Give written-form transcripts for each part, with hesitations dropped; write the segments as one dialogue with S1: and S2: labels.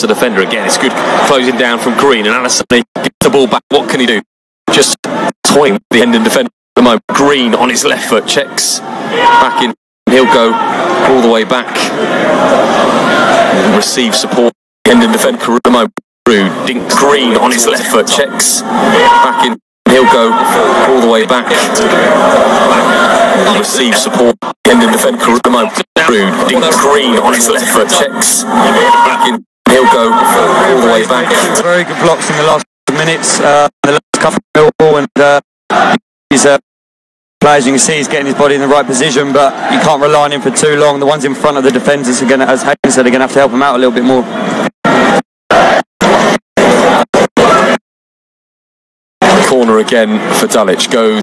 S1: the defender again. It's good closing down from Green, and Alisson gets the ball back. What can he do? Just toying with the Hendon defender at the moment. Green on his left foot, checks back in. He'll go all the way back and receive support. Hendon defender at the moment. Dinks Green on his left foot, checks back in. He'll go all the way back and receive support. Hendon defender at the moment. Dinks Green on his left foot, checks back in. He'll go all the way back.
S2: Very good blocks in the last minutes. The last couple of ball, and he's players, you can see he's getting his body in the right position, but you can't rely on him for too long. The ones in front of the defenders are going to, as Hayden said, are going to have to help him out a little bit more.
S1: Corner again for Dulwich, goes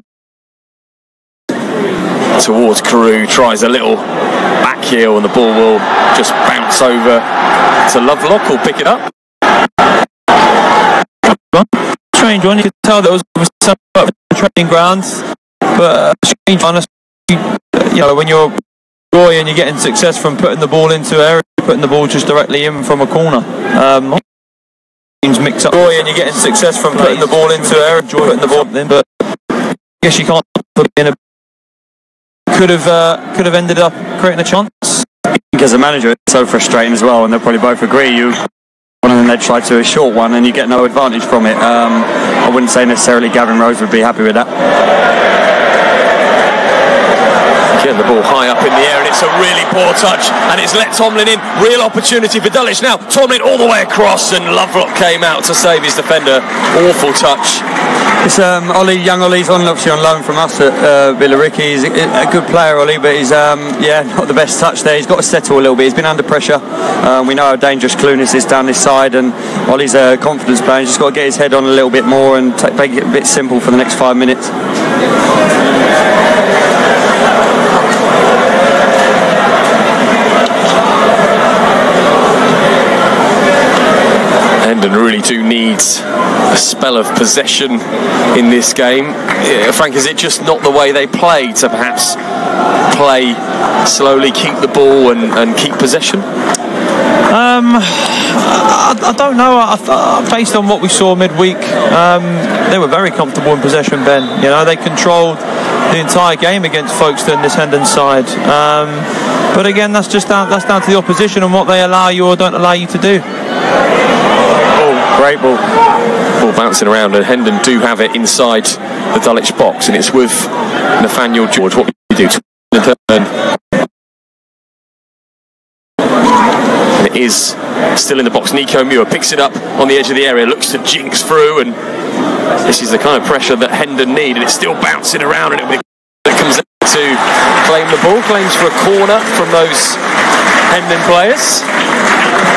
S1: towards Carew, tries a little back heel, and the ball will just bounce over to Lovelock, who'll pick it up.
S3: Strange one, you could tell that was some training grounds, but strange one, you know, when you're Roy and you're getting success from putting the ball into area, putting the ball just directly in from a corner. Mix up Roy and you're getting success from putting the ball into area, putting the ball in, but I guess you can't put it in could have ended up creating a chance.
S2: I think as a manager it's so frustrating as well, and they'll probably both agree. One of them they try to a short one and you get no advantage from it. I wouldn't say necessarily Gavin Rose would be happy with that.
S1: Getting the ball high up in the air, and it's a really poor touch, and it's let Tomlin in. Real opportunity for Dulwich now. Tomlin all the way across, and Lovelock came out to save his defender. Awful touch.
S2: It's young Ollie's obviously on loan from us at Billericay. He's a good player, Ollie, but he's not the best touch there. He's got to settle a little bit. He's been under pressure. We know how dangerous Clunis is down this side, and Ollie's a confidence player. He's just got to get his head on a little bit more and make it a bit simple for the next 5 minutes.
S1: Hendon really do need a spell of possession in this game. Frank, is it just not the way they play to perhaps play slowly, keep the ball and keep possession?
S3: I don't know. Based on what we saw midweek, they were very comfortable in possession, Ben. You know, they controlled the entire game against Folkestone, this Hendon side. But again, that's down to the opposition and what they allow you or don't allow you to do.
S2: Great ball.
S1: Ball bouncing around, and Hendon do have it inside the Dulwich box, and it's with Nathaniel George. What do you do? And it is still in the box. Nico Muir picks it up on the edge of the area, looks to jinx through, and this is the kind of pressure that Hendon need, and it's still bouncing around, and it comes out to claim the ball. Claims for a corner from those Hendon players.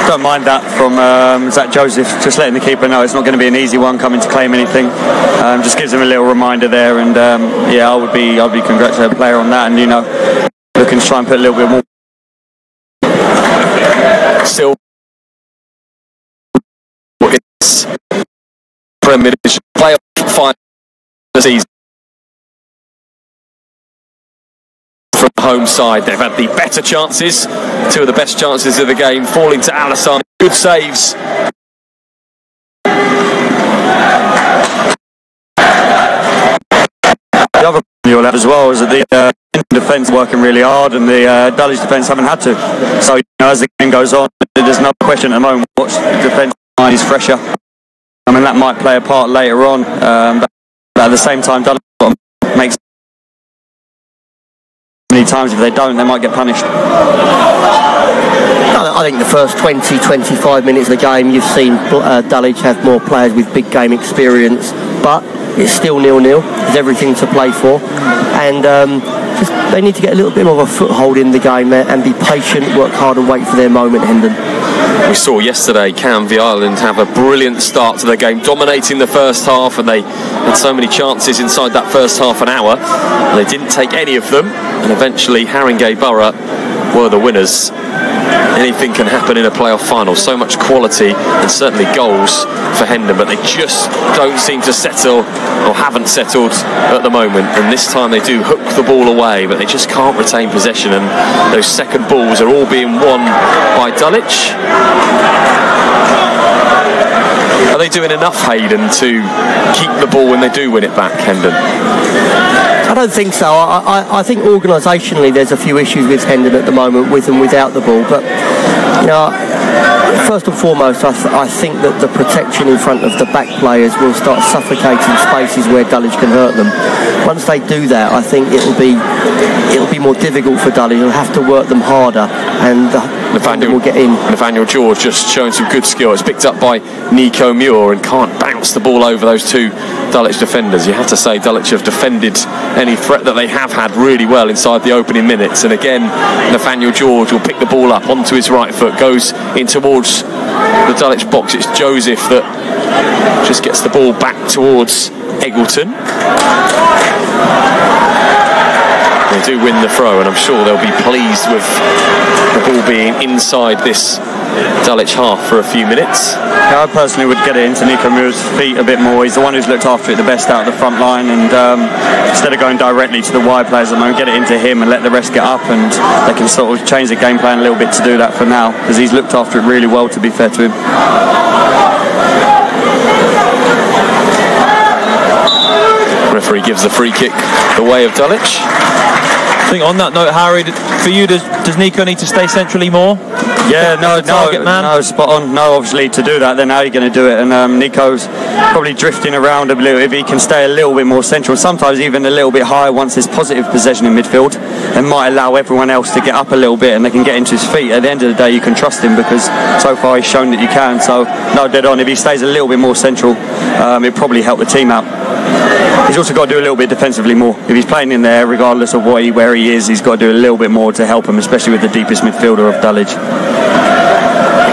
S2: Don't mind that from Zach Joseph, just letting the keeper know it's not going to be an easy one coming to claim anything. Just gives him a little reminder there, and I would be congratulating the player on that, and looking to try and put a little bit more.
S1: Still, it's Premier League playoff final season. From the home side, they've had the better chances. Two of the best chances of the game falling to Alisson. Good saves.
S2: The other problem you'll have as well is that the defence working really hard, and the Dulwich defence haven't had to. So as the game goes on, there's no question at the moment what the defence line is fresher. I mean, that might play a part later on, but at the same time, Dulwich makes many times. If they don't, they might get punished.
S4: I think the first 20-25 minutes of the game, you've seen Dulwich have more players with big game experience, but it's still 0-0. There's everything to play for, and they need to get a little bit more of a foothold in the game and be patient, work hard and wait for their moment, Hendon.
S1: We saw yesterday Canvey Island have a brilliant start to their game, dominating the first half, and they had so many chances inside that first half an hour, and they didn't take any of them, and eventually Haringey Borough were the winners. Anything can happen in a playoff final. So much quality and certainly goals for Hendon, but they just don't seem to settle, or haven't settled at the moment. And this time they do hook the ball away, but they just can't retain possession, and those second balls are all being won by Dulwich. they doing enough, Hayden, to keep the ball when they do win it back, Hendon?
S4: I don't think so. I think organisationally there's a few issues with Hendon at the moment, with and without the ball. But first and foremost, I think that the protection in front of the back players will start suffocating spaces where Dulwich can hurt them. Once they do that, I think it'll be more difficult for Dulwich. They'll have to work them harder, and Nathaniel will get in.
S1: Nathaniel George just showing some good skill. It's picked up by Nico Muir and can't bounce the ball over those two Dulwich defenders. You have to say Dulwich have defended any threat that they have had really well inside the opening minutes. And again, Nathaniel George will pick the ball up onto his right foot, goes in towards the Dulwich box. It's Joseph that just gets the ball back towards Eggleton. They do win the throw, and I'm sure they'll be pleased with the ball being inside this Dulwich half for a few minutes.
S2: Yeah, I personally would get it into Nico Muir's feet a bit more. He's the one who's looked after it the best out of the front line, and instead of going directly to the wide players at the moment, get it into him and let the rest get up, and they can sort of change the game plan a little bit to do that for now, because he's looked after it really well, to be fair to him.
S1: Referee gives the free kick the way of Dulwich.
S3: I think on that note, Harry, for you, does Nico need to stay centrally more?
S2: Yeah, no, spot on. No, obviously to do that, then how are you going to do it? And Nico's probably drifting around a little. If he can stay a little bit more central, sometimes even a little bit higher once there's positive possession in midfield, and might allow everyone else to get up a little bit and they can get into his feet. At the end of the day, you can trust him because so far he's shown that you can. So, no, dead on. If he stays a little bit more central, it'll probably help the team out. He's also got to do a little bit defensively more. If he's playing in there, regardless of where he is, he's got to do a little bit more to help him, especially with the deepest midfielder of Dulwich.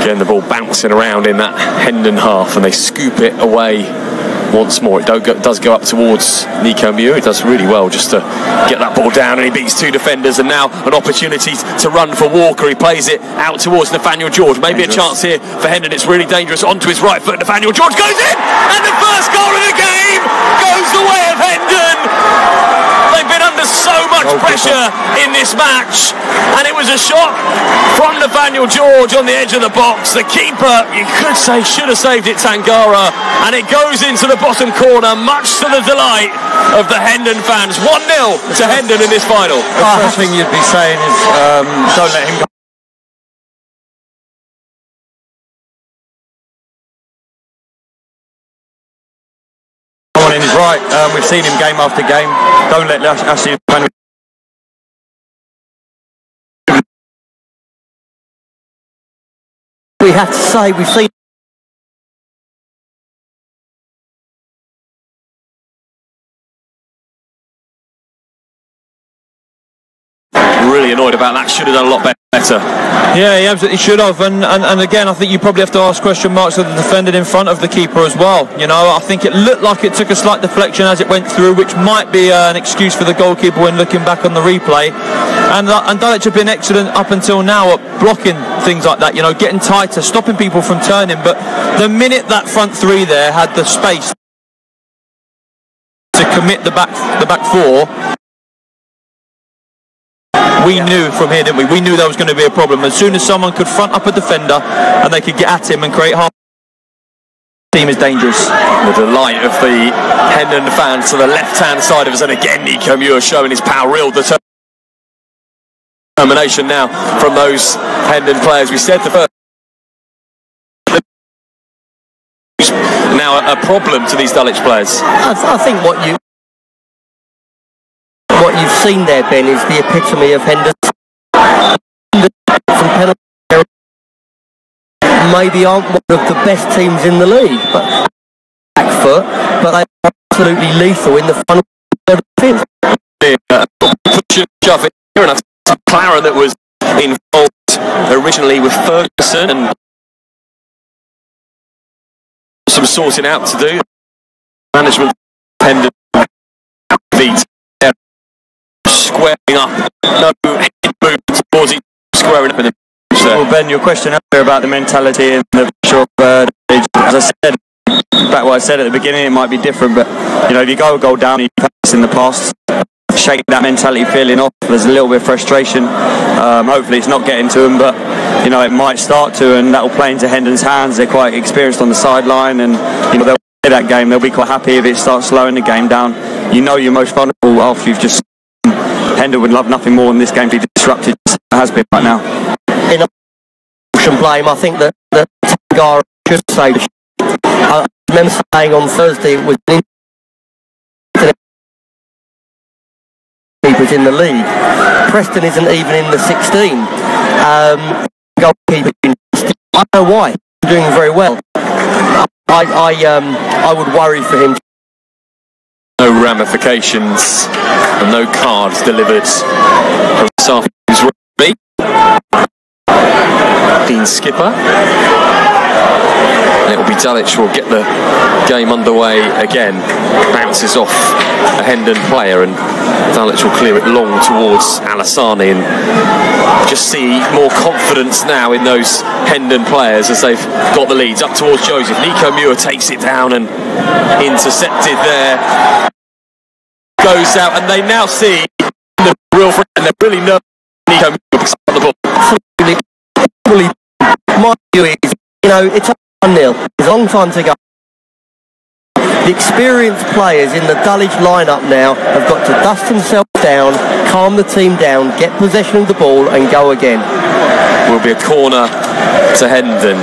S1: Again, the ball bouncing around in that Hendon half, and they scoop it away once more. It does go up towards Nico Muir. He does really well just to get that ball down, and he beats two defenders, and now an opportunity to run for Walker. He plays it out towards Nathaniel George. Maybe dangerous. A chance here for Hendon. It's really dangerous. Onto his right foot, Nathaniel George goes in, and the first goal of the game goes the way of Hendon. They've been under so much pressure in this match, and it was a shot from Nathaniel George on the edge of the box. The keeper, you could say, should have saved it, Tangara, and it goes into the bottom corner, much to the delight of the Hendon fans. 1-0 to Hendon in this final.
S2: The first thing you'd be saying is don't let him go. In his right, we've seen him game after game. Don't let Ashley.
S4: We have to say we've seen.
S1: Really annoyed about that. Should have done a lot better.
S3: Yeah, he absolutely should have. And again, I think you probably have to ask question marks of the defender in front of the keeper as well. You know, I think it looked like it took a slight deflection as it went through, which might be an excuse for the goalkeeper when looking back on the replay. And Dulwich have been excellent up until now at blocking things like that. You know, getting tighter, stopping people from turning. But the minute that front three there had the space to commit the back four. We knew from here, didn't we? We knew there was going to be a problem. As soon as someone could front up a defender and they could get at him and create harm, the team is dangerous.
S1: The delight of the Hendon fans to the left-hand side of us, and again Nico Muir showing his power, real determination now from those Hendon players. We said the first now a problem to these Dulwich players.
S4: I think what you've seen there, Ben, is the epitome of Hendon. From penalty maybe aren't one of the best teams in the league, but back foot, but they're absolutely lethal in the final third of the field.
S1: Clara that was involved originally with Ferguson and some sorting out to do. Management Hendon feet. Squaring up, no head move towards each, squaring up in the pitch there.
S2: Well, Ben, your question earlier about the mentality and the pressure of as I said, back what I said at the beginning, it might be different, but you know, if you go a goal down, you've had this in the past. I shake that mentality feeling off. There's a little bit of frustration. Hopefully it's not getting to them, but you know, it might start to, and that will play into Hendon's hands. They're quite experienced on the sideline, and you know, they'll play that game. They'll be quite happy if it starts slowing the game down. You know, you're most vulnerable after you've just. Hendon would love nothing more than this game to be disrupted, as it has been right now.
S4: In a blame, I think that Tangara should say. I remember saying on Thursday it was keepers in the league. Preston isn't even in the 16. Goalkeeper. I don't know why. He's doing very well. I would worry for him.
S1: No ramifications and no cards delivered from South's rugby. Dean Skipper. It will be Dulwich will get the game underway again. Bounces off a Hendon player, and Dulwich will clear it long towards Alassani, and just see more confidence now in those Hendon players as they've got the leads up towards Joseph. Nico Muir takes it down and intercepted there. Goes out, and they now see the real friend. They're really nervous. Nico Muir picks up the ball.
S4: Absolutely. My view is, you know, it's 1-0. There's a long time to go. The experienced players in the Dulwich lineup now have got to dust themselves down, calm the team down, get possession of the ball and go again.
S1: Will be a corner to Hendon.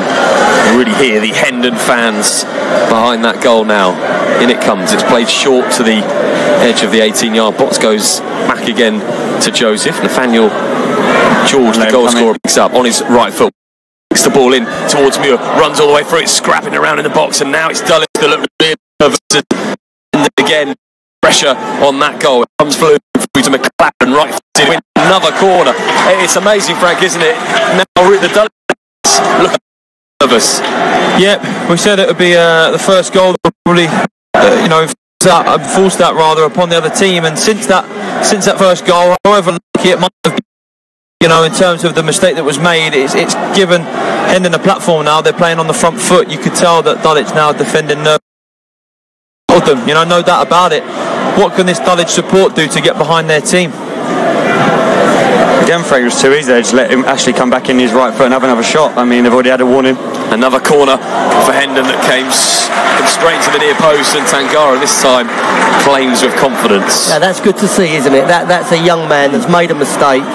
S1: You really hear the Hendon fans behind that goal now. In it comes. It's played short to the edge of the 18-yard box. Goes back again to Joseph. Nathaniel George, the goal scorer, picks up on his right foot. Kicks the ball in towards Muir. Runs all the way through it, scrapping around in the box. And now it's Dulwich that look really nervous. And again, pressure on that goal. It comes through to McLaren, right to win another corner. It's amazing, Frank, isn't it? Now the Dulwich look nervous.
S3: Yep, we said it would be the first goal that probably, forced that rather upon the other team. And since that first goal, however lucky it might have been, you know, in terms of the mistake that was made, it's given Hendon a platform now. They're playing on the front foot. You could tell that Dulwich now defending them. You know, no doubt about it. What can this Dulwich support do to get behind their team?
S2: Again, Frank, it was too easy. They just let him actually come back in his right foot and have another shot. I mean, they've already had a warning.
S1: Another corner for Hendon that came straight to the near post, and Tangara this time claims with confidence.
S4: Yeah, that's good to see, isn't it? That's a young man that's made a mistake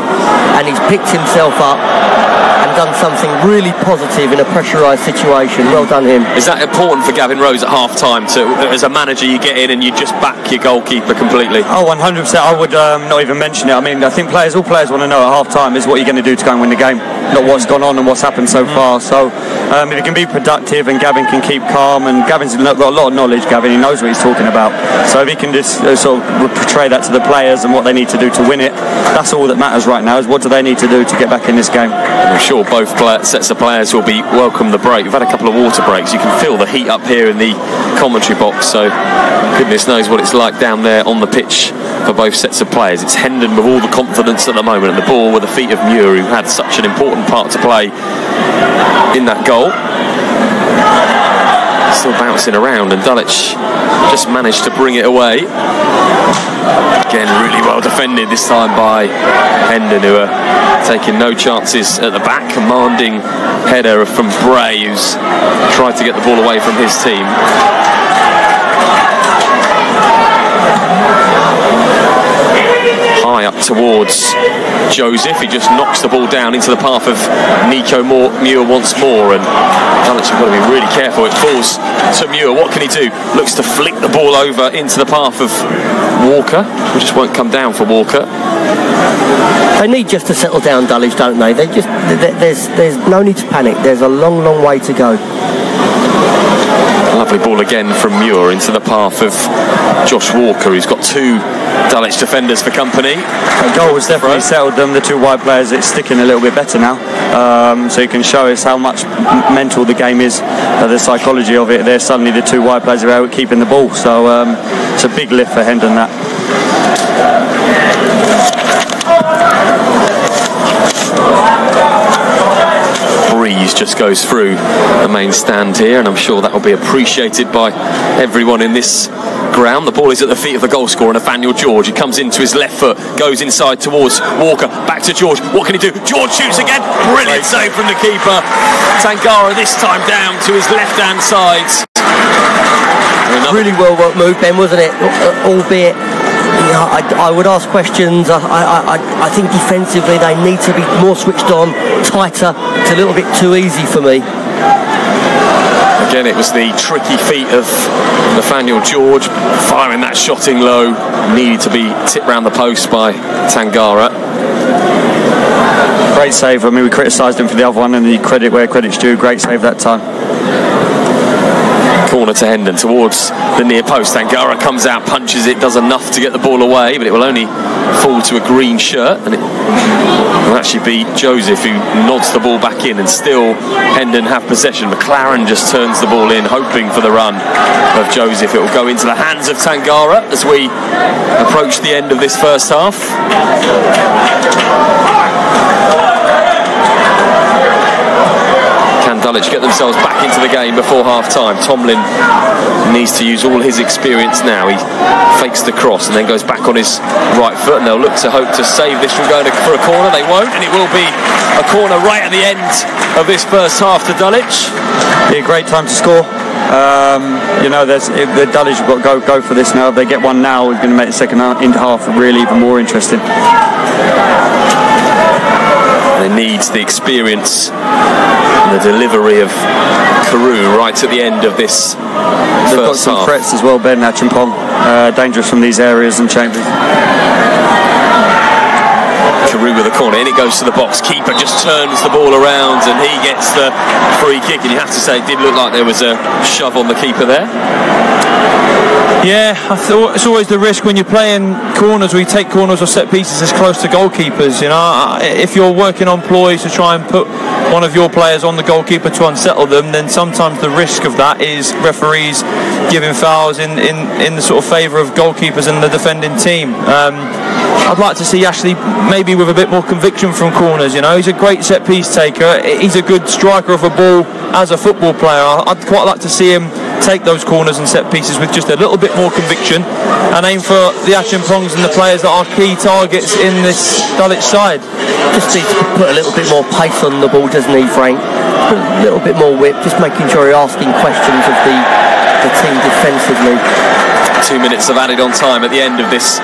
S4: and he's picked himself up and done something really positive in a pressurised situation. Well done him.
S1: Is that important for Gavin Rose at half-time? As a manager, you get in and you just back your goalkeeper completely?
S2: Oh, 100%. I would not even mention it. I mean, I think all players want to know at half-time is what you're going to do to go and win the game, not what's gone on and what's happened so far. So if he can be productive and Gavin can keep calm, and Gavin's got a lot of knowledge, Gavin, he knows what he's talking about. So if he can just sort of portray that to the players and what they need to do to win it, that's all that matters right now, is what do they need to do to get back in this game.
S1: I'm sure both sets of players will be welcome the break. We've had a couple of water breaks. You can feel the heat up here in the commentary box, so goodness knows what it's like down there on the pitch for both sets of players. It's Hendon with all the confidence at the moment, and the ball with the feet of Muir, who had such an important part to play in that goal. Still bouncing around, and Dulwich just managed to bring it away. Again, really well defended this time by Hendon, who are taking no chances at the back. Commanding header from Bray, who's tried to get the ball away from his team. High up towards Joseph. He just knocks the ball down into the path of Nico Muir once more, and Dulwich have got to be really careful. It falls to Muir. What can he do? Looks to flick the ball over into the path of Walker, who just won't come down for Walker.
S4: They need just to settle down, Dulwich, don't they? There's no need to panic. There's a long, long way to go.
S1: Lovely ball again from Muir into the path of Josh Walker, who's got two Dulwich defenders for company.
S2: The goal has definitely settled them, the two wide players. It's sticking a little bit better now, so you can show us how much mental the game is, the psychology of it. There's suddenly the two wide players are out keeping the ball, so it's a big lift for Hendon, that.
S1: Breeze just goes through the main stand here, and I'm sure that will be appreciated by everyone in this ground. The ball is at the feet of the goal scorer, Nathaniel George. He comes into his left foot, goes inside towards Walker, back to George. What can he do? George shoots again. Brilliant save from the keeper. Tangara this time down to his left-hand side.
S4: Really well worked move, Ben, wasn't it? Albeit, I would ask questions. I think defensively they need to be more switched on, tighter. It's a little bit too easy for me.
S1: Again, it was the tricky feat of Nathaniel George firing that shot in low. Needed to be tipped round the post by Tangara.
S2: Great save. I mean, we criticised him for the other one, and the credit where credit's due. Great save that time.
S1: Corner to Hendon towards the near post. Tangara comes out, punches it, does enough to get the ball away, but it will only fall to a green shirt, and it will actually be Joseph who nods the ball back in, and still Hendon have possession. McLaren just turns the ball in, hoping for the run of Joseph. It will go into the hands of Tangara as we approach the end of this first half. Dulwich get themselves back into the game before half-time. Tomlin needs to use all his experience now. He fakes the cross and then goes back on his right foot, and they'll look to hope to save this from going for a corner. They won't, and it will be a corner right at the end of this first half to Dulwich.
S2: Be a great time to score. If the Dulwich have got to go for this now. If they get one now, it's going to make the second half really even more interesting.
S1: They need the experience and the delivery of Carew right at the end of this first half.
S2: They've got some threats as well, Ben Achimpong. Dangerous from these areas, and Chambers.
S1: Carew with a corner, in it goes to the box. Keeper just turns the ball around and he gets the free kick, and you have to say it did look like there was a shove on the keeper there.
S3: Yeah, I thought it's always the risk when you're playing corners, or you take corners or set pieces as close to goalkeepers. You know, if you're working on ploys to try and put one of your players on the goalkeeper to unsettle them, then sometimes the risk of that is referees giving fouls in the sort of favour of goalkeepers and the defending team. I'd like to see Ashley maybe with a bit more conviction from corners. You know, he's a great set piece taker. He's a good striker of a ball as a football player. I'd quite like to see him take those corners and set pieces with just a little bit more conviction and aim for the Achinpongs and the players that are key targets in this Dulwich side.
S4: Just needs to put a little bit more pace on the ball, doesn't he, Frank? Put a little bit more whip, just making sure you're asking questions of the team defensively.
S1: 2 minutes of added on time at the end of this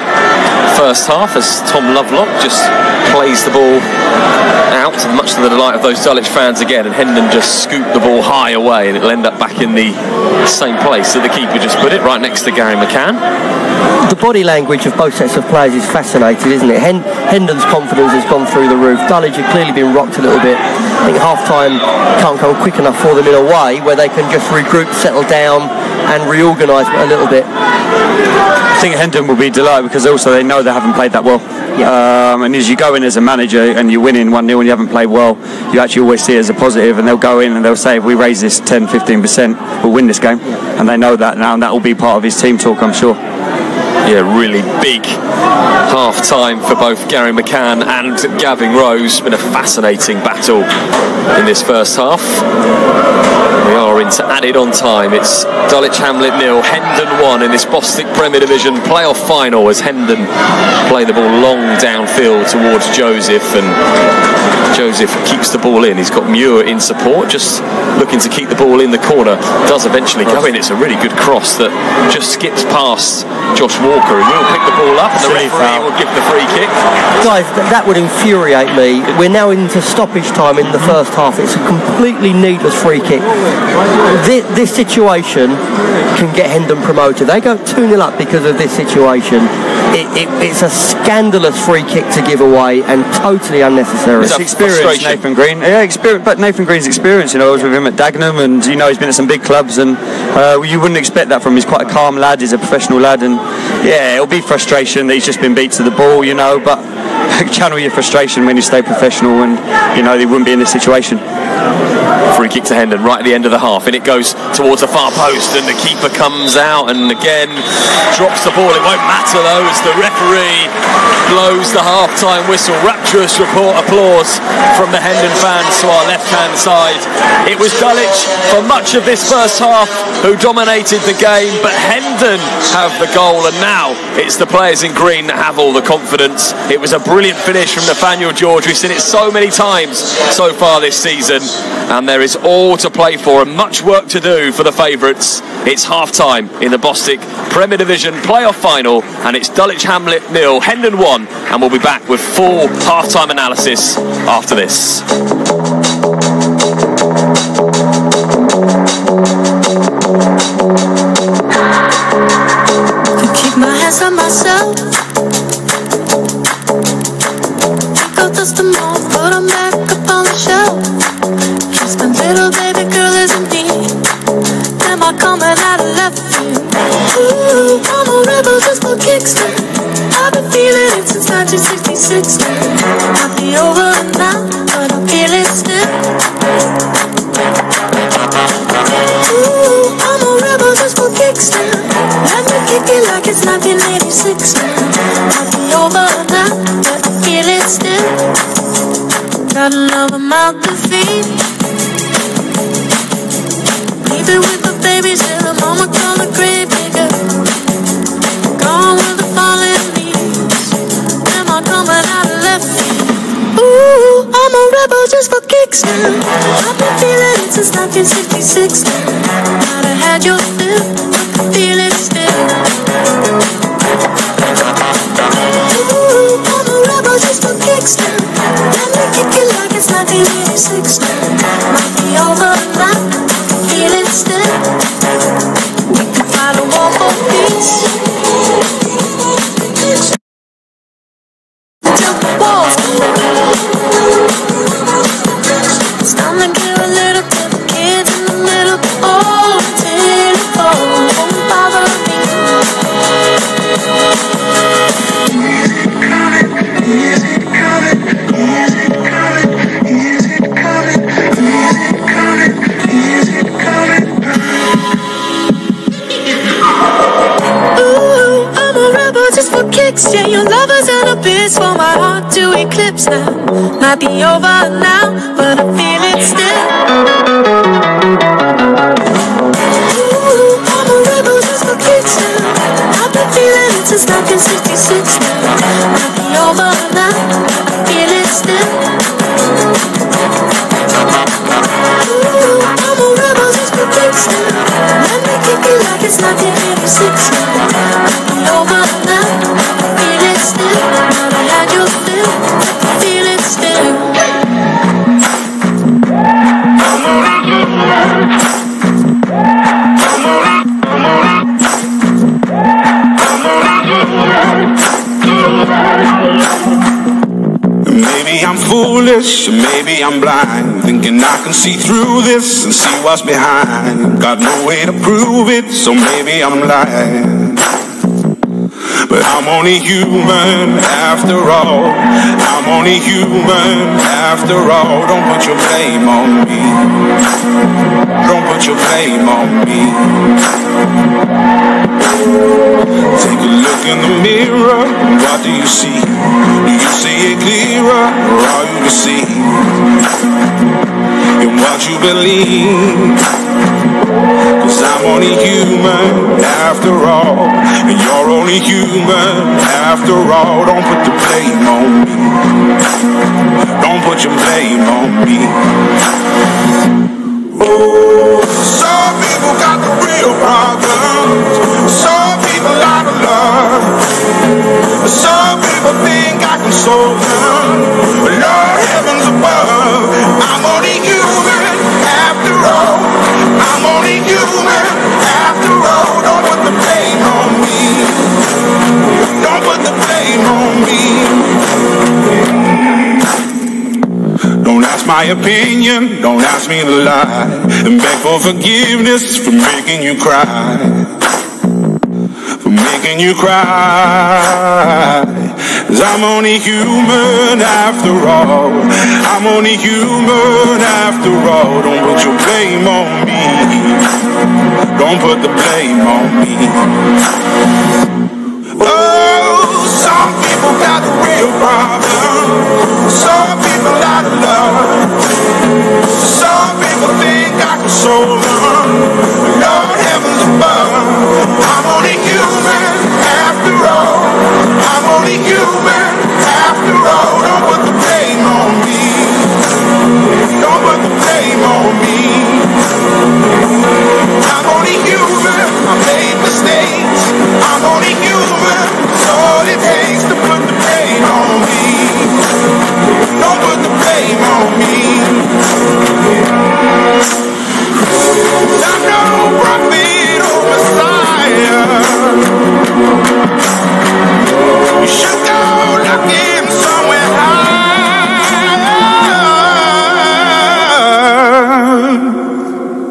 S1: first half as Tom Lovelock just plays the ball out, much to the delight of those Dulwich fans again, and Hendon just scooped the ball high away, and it'll end up back in the same place that the keeper just put it, right next to Gary McCann.
S4: The body language of both sets of players is fascinating, isn't it? Hendon's confidence has gone through the roof. Dulwich have clearly been rocked a little bit. I think half-time can't come quick enough for them in a way where they can just regroup, settle down and reorganise a little bit.
S2: I think Hendon will be delighted because also they know they haven't played that well. Yeah. And as you go in as a manager and you're winning 1-0 and you haven't played well, you actually always see it as a positive, and they'll go in and they'll say, if we raise this 10-15%, we'll win this game. Yeah. And they know that now, and that will be part of his team talk, I'm sure.
S1: Yeah, really big half-time for both Gary McCann and Gavin Rose. It's been a fascinating battle in this first half. We are into added on time. It's Dulwich Hamlet 0, Hendon 1 in this Bostik Premier Division playoff final as Hendon play the ball long downfield towards Joseph, and Joseph keeps the ball in. He's got Muir in support, just looking to keep the ball in the corner. Does eventually go in. It's a really good cross that just skips past Josh Walker, and will pick the ball up, and the referee will give the free kick.
S4: Guys, that would infuriate me. We're now into stoppage time in the first half. It's a completely needless free kick. This situation can get Hendon promoted. They go 2-0 up because of this situation. It's a scandalous free kick to give away and totally unnecessary.
S2: It's experience, Nathan Green. Yeah, but Nathan Green's experience. You know, I was with him at Dagenham, and you know he's been at some big clubs, and you wouldn't expect that from him. He's quite a calm lad. He's a professional lad, and yeah, it'll be frustration that he's just been beat to the ball, you know. But channel your frustration when you stay professional, and you know they wouldn't be in this situation.
S1: Free kick to Hendon right at the end of the half, and it goes towards the far post, and the keeper comes out and again drops the ball. It won't matter though as the referee blows the half-time whistle. Rapturous applause from the Hendon fans to our left-hand side. It was Dulwich for much of this first half who dominated the game, but Hendon have the goal, and now it's the players in green that have all the confidence. It was a brilliant finish from Nathaniel George. We've seen it so many times so far this season, and there is all to play for and much work to do for the favourites. It's half-time in the Bostik Premier Division playoff final, and it's Dulwich Hamlet 0, Hendon 1, and we'll be back with full half-time analysis after this.
S5: I keep my hands on myself. Go dust them off, put them back up on the shelf. Just my little baby girl isn't me. Am I coming out of left field? Ooh, I'm a rebel just for kicks. I've been feeling it since 1966. Might be over now, but I feel it still. Ooh, I'm a rebel just for kicks. Let me kick it like it's 1986. Might be over now, but I feel it still. Got another mouth to feed. Leave it with the babies till the mama call the grave digger. Gone with the falling leaves. Am I coming out of left field? Ooh, I'm a rebel just for kicks now. I've been feeling it since 1966. Might have had your fill, but I feel it still. Ooh, I'm a rebel just for kicks now. Let me kick it like it's 1986. Might be over now, I feel it still. We can fight a war for peace. Till the walls it's time to give a little to the kids in the middle. Oh, till it falls, won't bother me. Is it coming? Is it coming? Is it coming? Is it coming? Is it coming? Ooh, I'm a rebel just for kicks. Yeah, your lovers and a bitch for my heart to eclipse now. Might be over now, but I feel it still. Ooh, I'm a rebel just for kicks now. I've been feeling it since 1966 now. Might be over now, but I feel it still. Ooh, I'm a rebel just for kicks now. Let me kick it like it's 1986 now. Might be over now, I feel it still. Might have had your fill, I feel it still.
S6: Maybe I'm foolish, maybe I'm blind, thinking I can see through this and see what's behind. Got no way to prove it, so maybe I'm lying. But I'm only human after all. I'm only human after all. Don't put your blame on me. Don't put your blame on me. Take a look in the mirror. What do you see? Do you see it clearer, or all you can see in what you believe? 'Cause I'm only human after all, and you're only human after all. Don't put the blame on me. Don't put your blame on me. Oh, some people got the real problems. Some people out of love. Some people think I can solve them. But Lord heavens above, I'm only human after all. I'm only human after all. Don't put the blame on me. Don't put the blame on me. Don't ask my opinion, don't ask me to lie, and beg for forgiveness for making you cry. For making you cry. 'Cause I'm only human after all. I'm only human after all. Don't put your blame on me. Don't put the blame on me. Oh, some people got the real problem. Some people out of love. Some people think I can solve them. Lord heavens above. I'm only human after all. I'm only human after all. Don't put the blame on me. Don't put the blame on me. I'm only human. I made mistakes. I'm only human. It's all it takes to put the blame on me. Don't put the blame on me. I'm no prophet or Messiah. You should go looking somewhere high.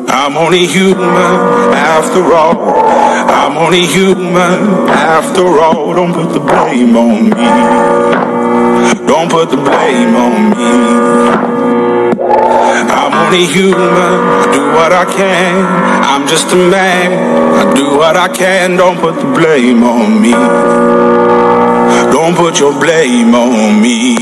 S6: I'm only human after all. I'm only human after all. Don't put the blame on me. Don't put the blame on me. I'm only human, I do what I can. I'm just a man, I do what I can. Don't put the blame on me. Don't put your blame on me.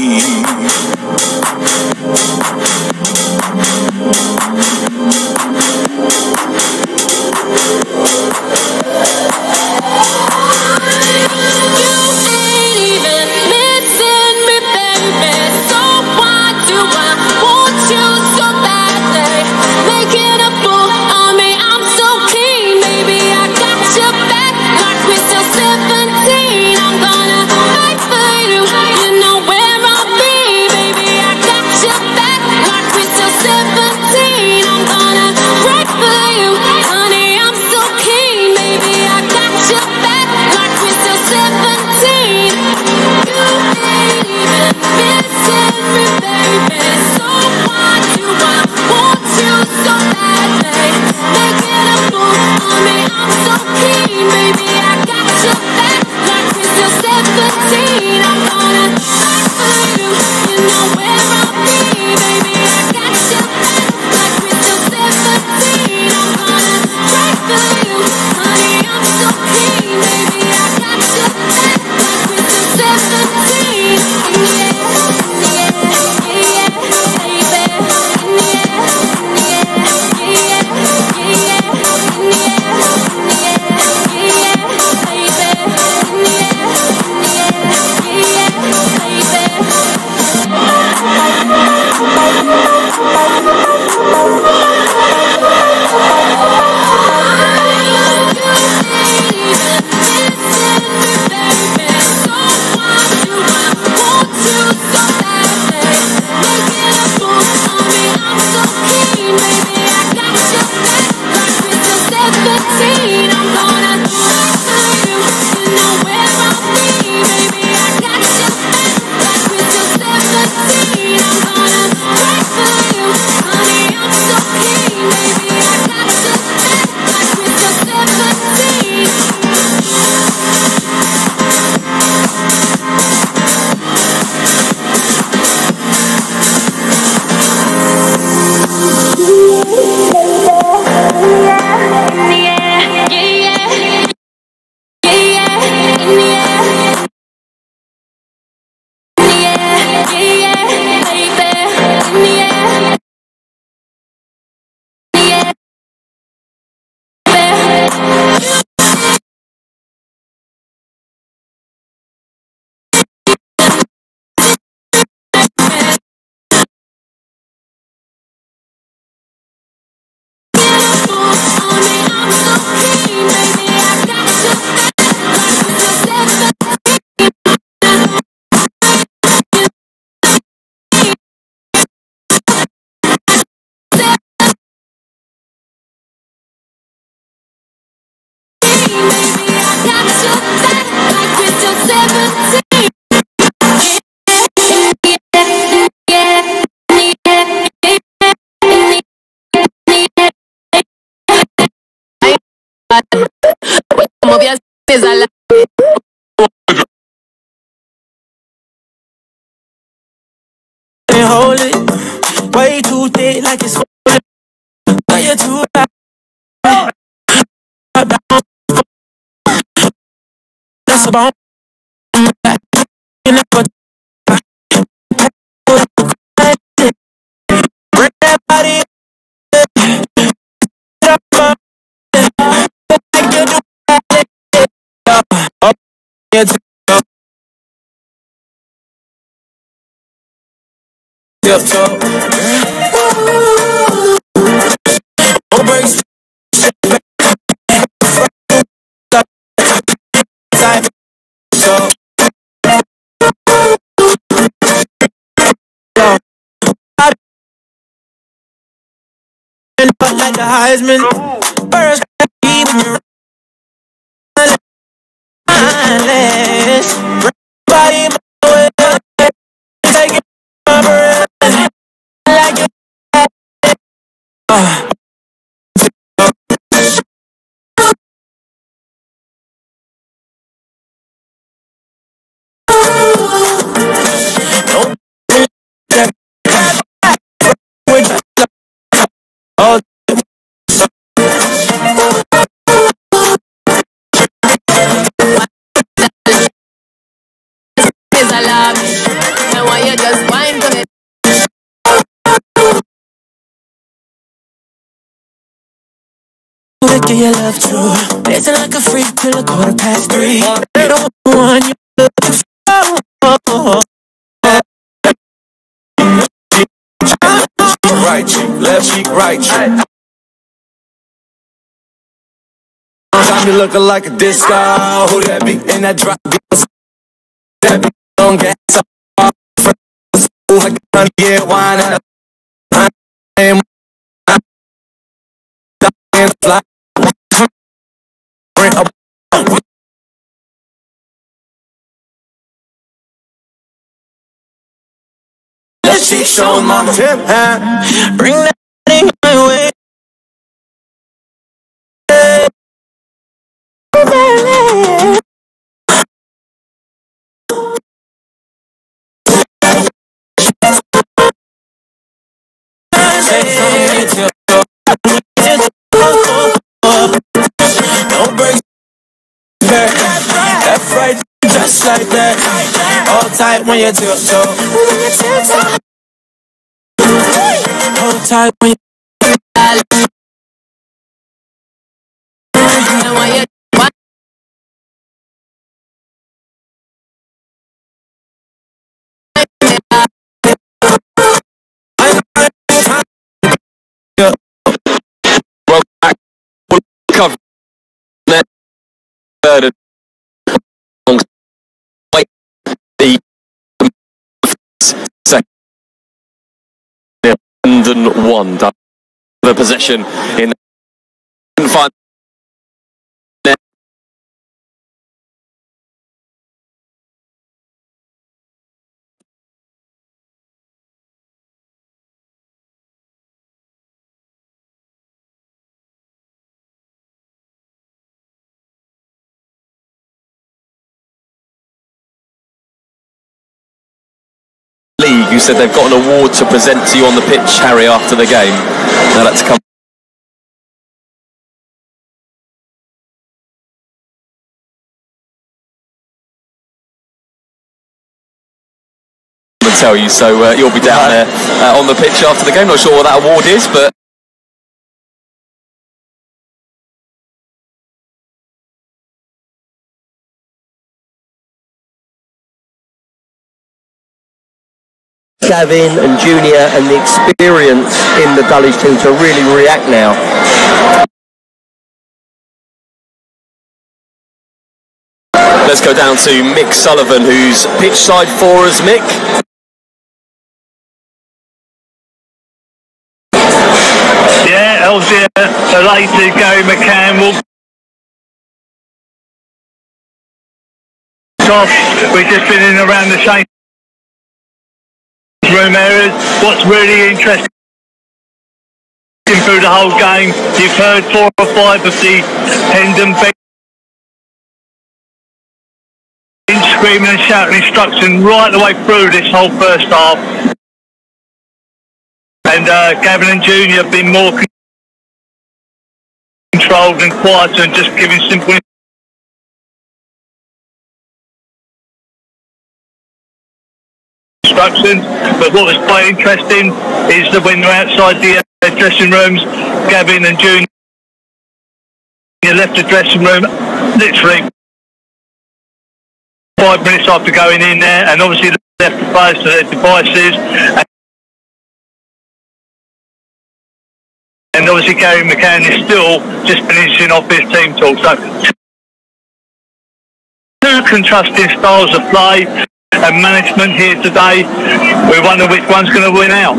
S7: Movias a la
S5: hold it. Way too thick, like it's folded. Now you're too bad. That's about you never bring that body up, like you do. Oh, yeah, don't break like the Heisman. First when you're mindless. Body take it like it. Is a love, and why you just whine to me? Look at your love true, dancing like a freak till 3:15. They don't want you looking for.
S6: Right cheek, left cheek, right cheek. Time you looking like a disco. Who that be in that drop? That be on gas. Ooh, I can't get wine out. I am fly. Bring up. Let she show my tip hand.
S5: Bring that thing my way.
S6: Don't break back. That's right, just like that. All tight when you tiptoe.
S5: Hold tight when you
S1: Well, back, cover net, third and wait, the second, Hendon 1, the possession in five. League, who said they've got an award to present to you on the pitch, Harry, after the game. Now that's come and tell you, so you'll be down there on the pitch after the game. Not sure what that award is, but
S4: Gavin and Junior and the experience in the Dulwich team to really react now.
S1: let's go down to Mick Sullivan, who's pitch side for us. Mick?
S7: Yeah, obviously a late Gary McCann will off. We've just been in around the same room areas. What's really interesting through the whole game, you've heard 4 or 5 of the Hendon bench screaming and shouting instruction right the way through this whole first half. and Gavin and Junior have been more controlled and quieter and just giving simple instructions. But what was quite interesting is that when they're outside the dressing rooms, Gavin and Junior left the dressing room literally 5 minutes after going in there, and obviously left the players to their devices. And obviously Gary McCann is still just finishing off his team talk. So two contrasting styles of play and management here today. We wonder which one's going to win out.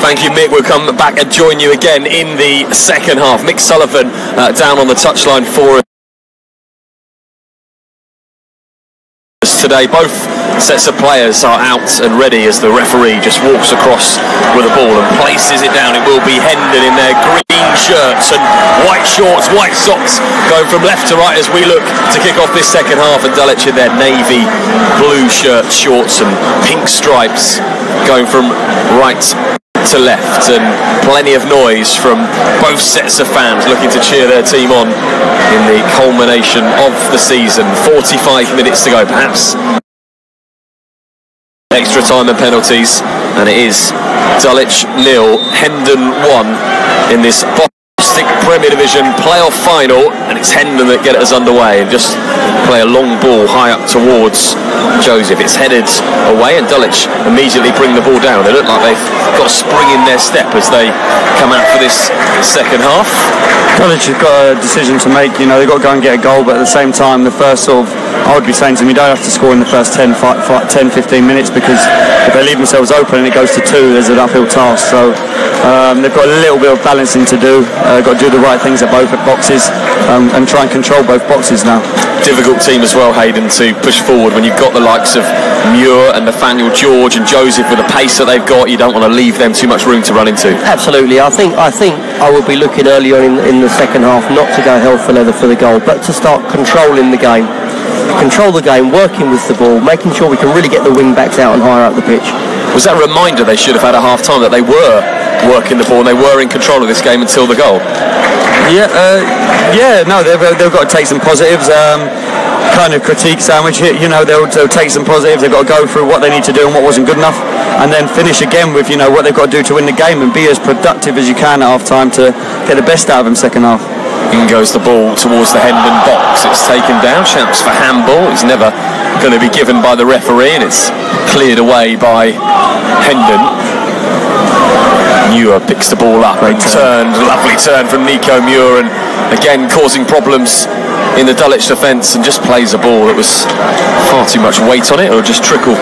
S1: Thank you, Mick. We'll come back and join you again in the second half. Mick Sullivan down on the touchline for us today. Both sets of players are out and ready as the referee just walks across with the ball and places it down. It will be Hendon in their green shirts and white shorts, white socks, going from left to right as we look to kick off this second half, and Dulwich in their navy blue shirts, shorts and pink stripes, going from right to left, and plenty of noise from both sets of fans looking to cheer their team on in the culmination of the season. 45 minutes to go, perhaps extra time and penalties, and it is Dulwich 0, Hendon 1 in this Bostik Premier Division playoff final, and it's Hendon that get us underway and just play a long ball high up towards Joseph. It's headed away and Dulwich immediately bring the ball down. They look like they've got a spring in their step as they come out for this second half.
S2: Dulwich have got a decision to make. You know, they've got to go and get a goal, but at the same time, the first sort of, I would be saying to them, you don't have to score in the first 10, 15 minutes, because if they leave themselves open and it goes to 2, there's an uphill task. So they've got a little bit of balancing to do. Got to do the right things at both boxes and try and control both boxes now.
S1: Difficult team as well, Hayden, to push forward when you've got the likes of Muir and Nathaniel George and Joseph with the pace that they've got. You don't want to leave them too much room to run into.
S4: Absolutely. I think I will be looking early on in the second half not to go hell for leather for the goal, but to start controlling the game. Control the game, working with the ball, making sure we can really get the wing backs out and higher up the pitch.
S1: Was that a reminder they should have had at half time that they were working the ball and they were in control of this game until the goal?
S2: No, they've got to take some positives. Kind of critique sandwich here, you know, they'll take some positives. They've got to go through what they need to do and what wasn't good enough, and then finish again with, you know, what they've got to do to win the game and be as productive as you can at half time to get the best out of them second half.
S1: In goes the ball towards the Hendon box. It's taken down, shouts for handball. It's never going to be given by the referee, and it's cleared away by Hendon. Muir picks the ball up and turned, lovely turn from Nico Muir, and again causing problems in the Dulwich defence, and just plays a ball that was far too much weight on it, or just trickle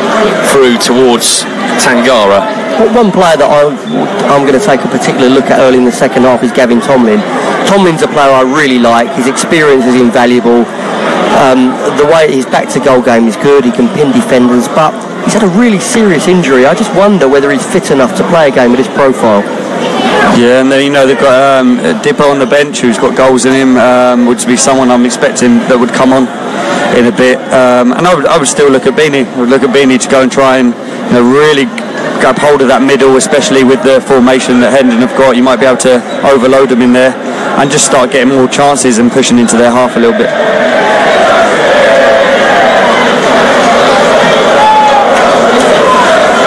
S1: through towards Tangara.
S4: One player that I'm going to take a particular look at early in the second half is Gavin Tomlin. Tomlin's a player I really like. His experience is invaluable. The way his back to goal game is good. He can pin defenders, but he's had a really serious injury. I just wonder whether he's fit enough to play a game with his profile.
S2: Yeah, and then, you know, they've got Dipper on the bench who's got goals in him, would be someone I'm expecting that would come on in a bit. And I would still look at Beanie. I would look at Beanie to go and try and, you know, really grab hold of that middle, especially with the formation that Hendon have got. You might be able to overload them in there and just start getting more chances and pushing into their half a little bit.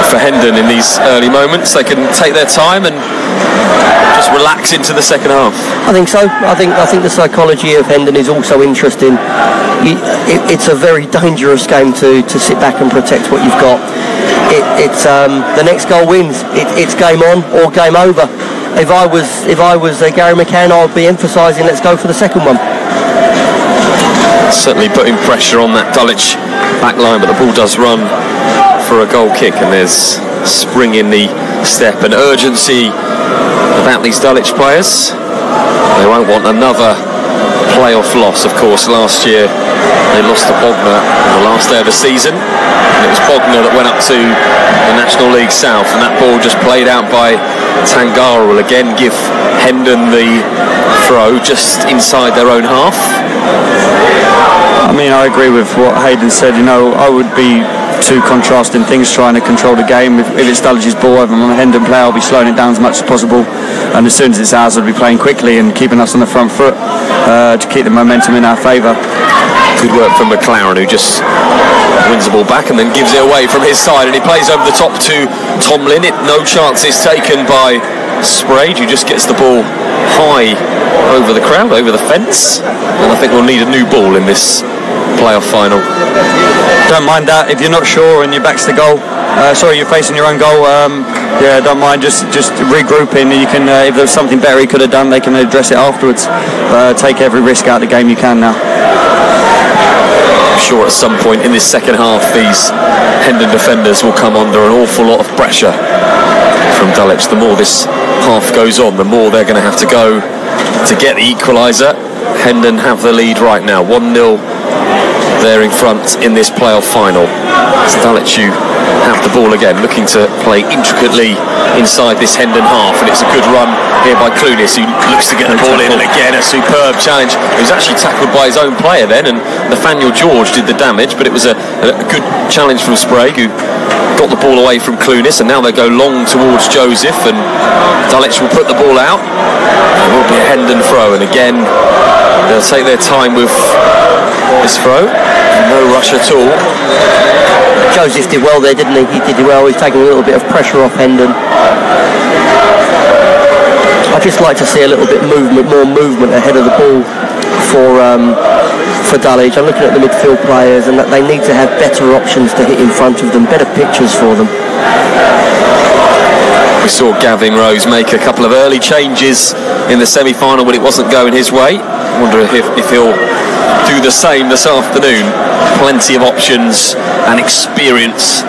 S1: For Hendon in these early moments, they can take their time and just relax into the second half.
S4: I think so. I think the psychology of Hendon is also interesting. It's a very dangerous game to sit back and protect what you've got. It's the next goal wins. It's game on or game over. If I was Gary McCann, I would be emphasising let's go for the second one.
S1: Certainly putting pressure on that Dulwich back line, but the ball does run for a goal kick, and there's spring in the step and urgency about these Dulwich players. They won't want another playoff loss. Of course, last year they lost to Bognor on the last day of the season, and it was Bognor that went up to the National League South, and that ball just played out by Tangara will again give Hendon the throw just inside their own half.
S2: I mean, I agree with what Hayden said. You know, I would be two contrasting things trying to control the game. If it's Dulwich's ball over on a Hendon player, I'll be slowing it down as much as possible, and as soon as it's ours, I'll be playing quickly and keeping us on the front foot to keep the momentum in our favour.
S1: Good work from McLaren, who just wins the ball back and then gives it away from his side, and he plays over the top to Tomlin. No chance is taken by Sprague, who just gets the ball high over the crowd, over the fence, and I think we'll need a new ball in this playoff final.
S2: Don't mind that if you're not sure and your back's the goal. You're facing your own goal. Don't mind just regrouping. You can, if there's something better he could have done, they can address it afterwards. Take every risk out of the game you can now.
S1: I'm sure at some point in this second half, these Hendon defenders will come under an awful lot of pressure from Dulwich. The more this half goes on, the more they're going to have to go to get the equaliser. Hendon have the lead right now, 1-0. They're in front in this playoff final. It's Dulwich who have the ball again, looking to play intricately inside this Hendon half, and it's a good run here by Clunis, who looks to get the ball in, and again a superb challenge. He was actually tackled by his own player then, and Nathaniel George did the damage, but it was a good challenge from Sprague, who got the ball away from Clunis, and now they go long towards Joseph, and Dulwich will put the ball out. It will be a Hendon throw, and again they'll take their time with this throw. No rush at all.
S4: Joseph did well there, didn't he? He did well. He's taking a little bit of pressure off Hendon. I'd just like to see a little bit more movement ahead of the ball for Dulwich. I'm looking at the midfield players, and that they need to have better options to hit in front of them, better pictures for them.
S1: We saw Gavin Rose make a couple of early changes in the semi-final when it wasn't going his way. I wonder if he'll do the same this afternoon. Plenty of options and experience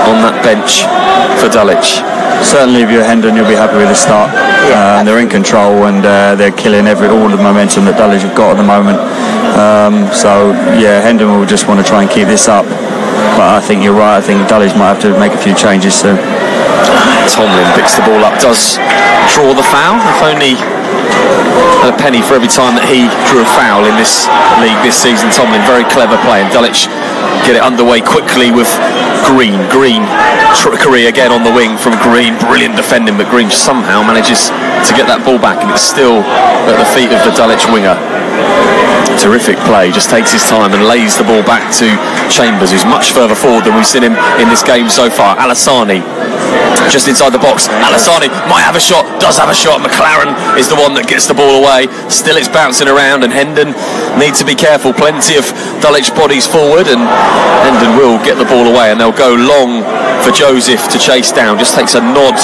S1: on that bench for Dulwich.
S2: Certainly if you're Hendon, you'll be happy with the start. They're in control, and they're killing all the momentum that Dulwich have got at the moment. Hendon will just want to try and keep this up, but I think you're right. I think Dulwich might have to make a few changes soon.
S1: Tomlin picks the ball up, does draw the foul, if only a penny for every time that he drew a foul in this league this season. Tomlin, very clever play, and Dulwich get it underway quickly with Green. Trickery again on the wing from Green, brilliant defending, but Green somehow manages to get that ball back, and it's still at the feet of the Dulwich winger. Terrific play, just takes his time and lays the ball back to Chambers, who's much further forward than we've seen him in this game so far. Alassani just inside the box. Alassani might have a shot, does have a shot. McLaren is the one that gets the ball away. Still it's bouncing around, and Hendon need to be careful. Plenty of Dulwich bodies forward, and Hendon will get the ball away, and they'll go long for Joseph to chase down. Just takes a nod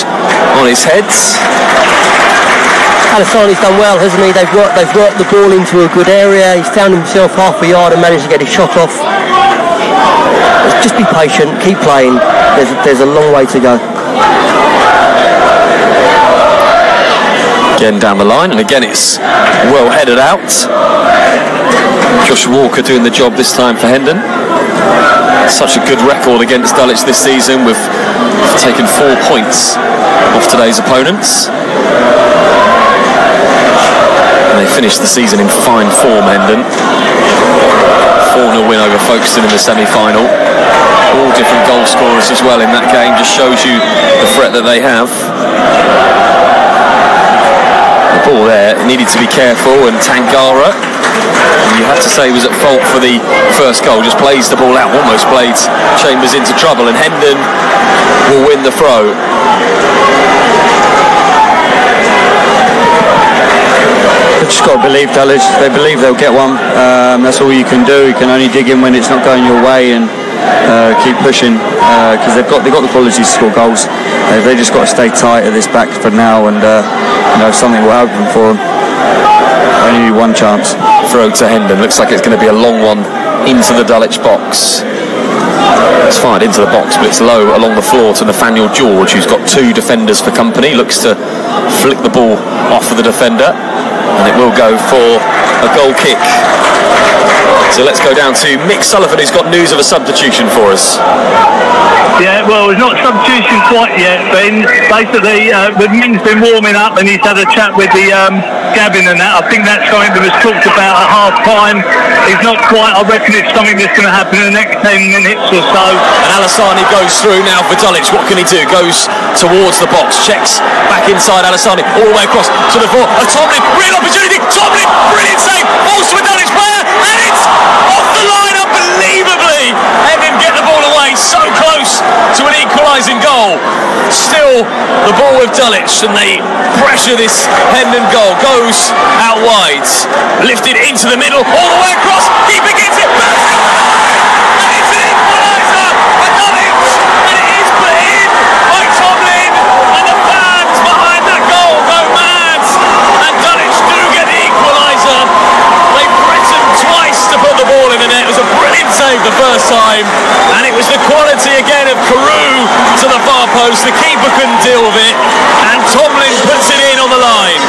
S1: on his head.
S4: Alassani's done well, hasn't he? They've worked the ball into a good area. He's found himself half a yard and managed to get his shot off. Just be patient, keep playing. There's a long way to go.
S1: Again down the line, and again it's well headed out. Josh Walker doing the job this time for Hendon. Such a good record against Dulwich this season. We've taken 4 points off today's opponents. And they finished the season in fine form, Hendon. 4-0 win over Folkestone in the semi-final. All different goal scorers as well in that game. Just shows you the threat that they have. The ball there, needed to be careful, and Tangara, you have to say, was at fault for the first goal. Just plays the ball out, almost played Chambers into trouble, and Hendon will win the throw.
S2: They've just got to believe Dulwich. They believe they'll get one. That's all you can do. You can only dig in when it's not going your way, and keep pushing, because they've got the quality to score goals. They just got to stay tight at this back for now, and something will happen for them. Only one chance.
S1: Throw to Hendon. Looks like it's going to be a long one into the Dulwich box. It's fired into the box, but it's low along the floor to Nathaniel George, who's got 2 defenders for company. Looks to flick the ball off of the defender. and it will go for a goal kick. So let's go down to Mick Sullivan, who's got news of a substitution for us.
S7: Yeah, well, it's not substitution quite yet, Ben. Basically, the Ming's been warming up and he's had a chat with the Gavin and that. I think that's something that was talked about at half-time. It's not quite, I reckon it's something that's going to happen in the next 10 minutes or so.
S1: And Alassani goes through now for Dulwich. What can he do? Goes towards the box, checks back inside Alassani, all the way across to the floor. Tomlin, real opportunity. Tomlin, brilliant save. Balls to a Dulwich player, and it's off the line unbelievably. Hendon get the ball away, so close to an equalising goal. Still the ball with Dulwich, and they pressure this Hendon goal. Goes out wide, lifted into the middle, all the way across. Keeper gets it back. And it's an equaliser for Dulwich, and it is put in by Tomlin, and the fans behind that goal go mad. And Dulwich do get the equaliser. They press him twice to put the ball in the net. It was a brilliant save the first time, and it was the quality again of Carew to the far post. The keeper couldn't deal with it, and Tomlin puts it in on the line.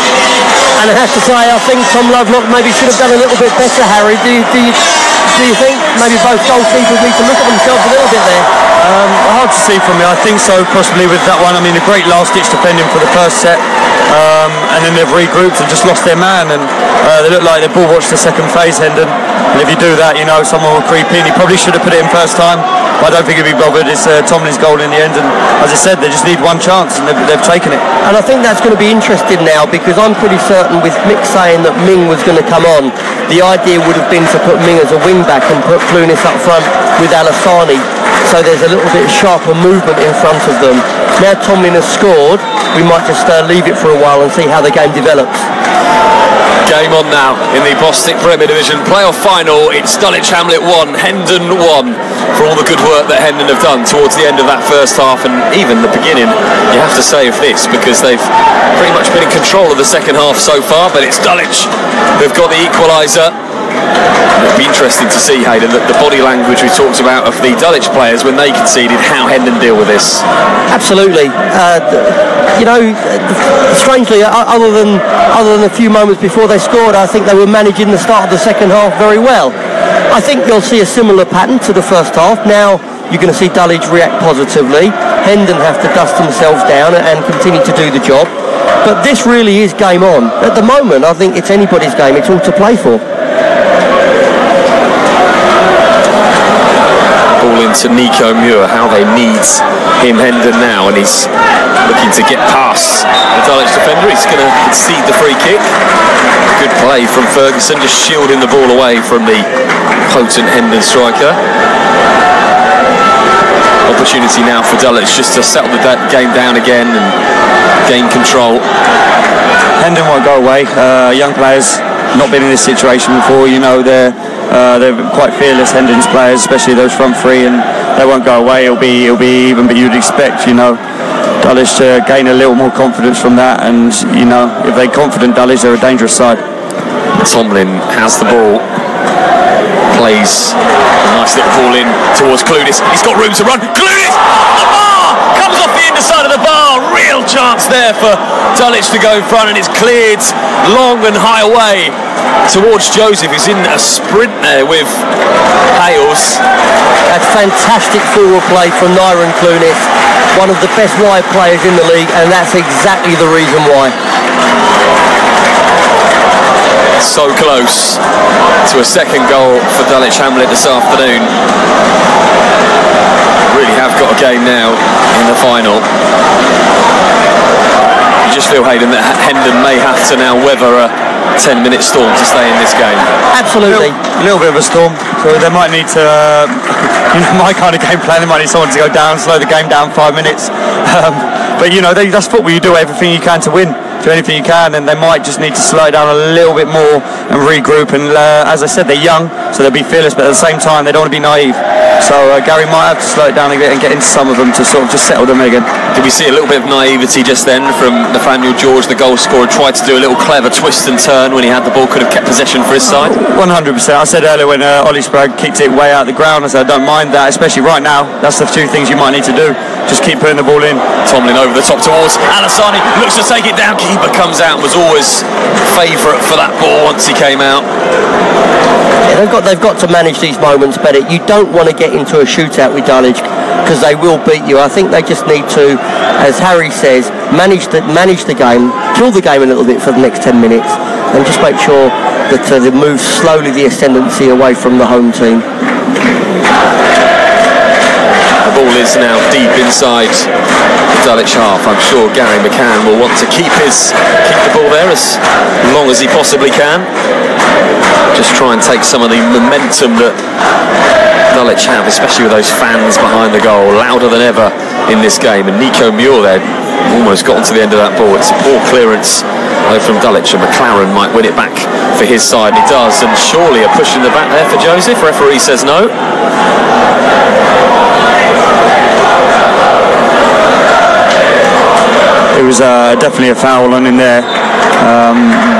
S4: And I have to say, I think Tom Lovelock maybe should have done a little bit better, Harry. Do you think maybe both goalkeepers need to look at themselves a little bit there?
S2: Hard to see from me. I think so, possibly with that one. I mean, a great last-ditch defending for the first set, and then they've regrouped and just lost their man, and they look like they've ball watched the second phase, Hendon. And if you do that, you know, someone will creep in. He probably should have put it in first time, but I don't think he'll be bothered. It's Tomlin's goal in the end, and as I said, they just need one chance, and they've taken it.
S4: And I think that's going to be interesting now, because I'm pretty certain with Mick saying that Ming was going to come on, the idea would have been to put Ming as a wing-back and put Clunis up front with Alassani, so there's a little bit sharper movement in front of them. Now Tomlin has scored, we might just leave it for a while and see how the game develops.
S1: Game on now in the Bostik Premier Division playoff final. It's Dulwich Hamlet 1, Hendon 1, for all the good work that Hendon have done towards the end of that first half, and even the beginning, you have to say, of this, because they've pretty much been in control of the second half so far. But it's Dulwich who've got the equaliser. It'll be interesting to see, Hayden, that the body language we talked about of the Dulwich players when they conceded, how Hendon deal with this.
S4: Absolutely. You know, strangely, other than a few moments before they scored, I think they were managing the start of the second half very well. I think you'll see a similar pattern to the first half. Now you're going to see Dulwich react positively. Hendon have to dust themselves down and continue to do the job. But this really is game on. At the moment, I think it's anybody's game. It's all to play for.
S1: Ball into Nico Muir, how they need him, Hendon, now, and he's looking to get past the Dulwich defender. He's going to concede the free kick. Good play from Ferguson, just shielding the ball away from the potent Hendon striker. Opportunity now for Dulwich just to settle the game down again and gain control.
S2: Hendon won't go away. Young players, not been in this situation before. You know, they're quite fearless, Hendon's players, especially those front three, and they won't go away. It'll be even, but you'd expect, you know, Dulwich to gain a little more confidence from that, and you know, if they're confident, Dulwich, they're a dangerous side.
S1: Tomlin has the ball, plays a nice little ball in towards Clunis. He's got room to run. Clunis, the bar comes off the underside of the bar. Real chance there for Dulwich to go in front, and it's cleared long and high away towards Joseph, who's in a sprint there with Hales.
S4: That's fantastic forward play from Nyron Clunis, one of the best wide players in the league, and that's exactly the reason why.
S1: So close to a second goal for Dulwich Hamlet this afternoon. Really have got a game now in the final. You just feel, Hayden, that Hendon may have to now weather a 10-minute storm to stay in this game.
S4: Absolutely.
S2: A little bit of a storm, so they might need to, you know, my kind of game plan, they might need someone to go down, slow the game down 5 minutes. But you know, that's football. You do everything you can to win. Do anything you can, and they might just need to slow it down a little bit more and regroup. And as I said, they're young, so they'll be fearless, but at the same time, they don't want to be naive. So Gary might have to slow it down a bit and get into some of them to sort of just settle them again.
S1: Did we see a little bit of naivety just then from Nathaniel George, the goal scorer? Tried to do a little clever twist and turn when he had the ball, could have kept possession for his side.
S2: 100%. I said earlier when Ollie Sprague kicked it way out the ground, I said I don't mind that, especially right now. That's the two things you might need to do. Just keep putting the ball in.
S1: Tomlin over the top towards Alassani, looks to take it down. Keeper comes out, was always favourite for that ball once he came out.
S4: Yeah, they've got to manage these moments better. You don't want to get into a shootout with Dulwich because they will beat you. I think they just need to, as Harry says, manage the game, kill the game a little bit for the next 10 minutes, and just make sure that they move slowly the ascendancy away from the home team.
S1: The ball is now deep inside the Dulwich half. I'm sure Gary McCann will want to keep the ball there as long as he possibly can. Just try and take some of the momentum that Dulwich have, especially with those fans behind the goal, louder than ever in this game. And Nico Muir there almost got onto the end of that ball. It's a poor clearance from Dulwich, and McLaren might win it back for his side. He does, and surely a push in the back there for Joseph. Referee says no.
S2: It was definitely a foul on in there.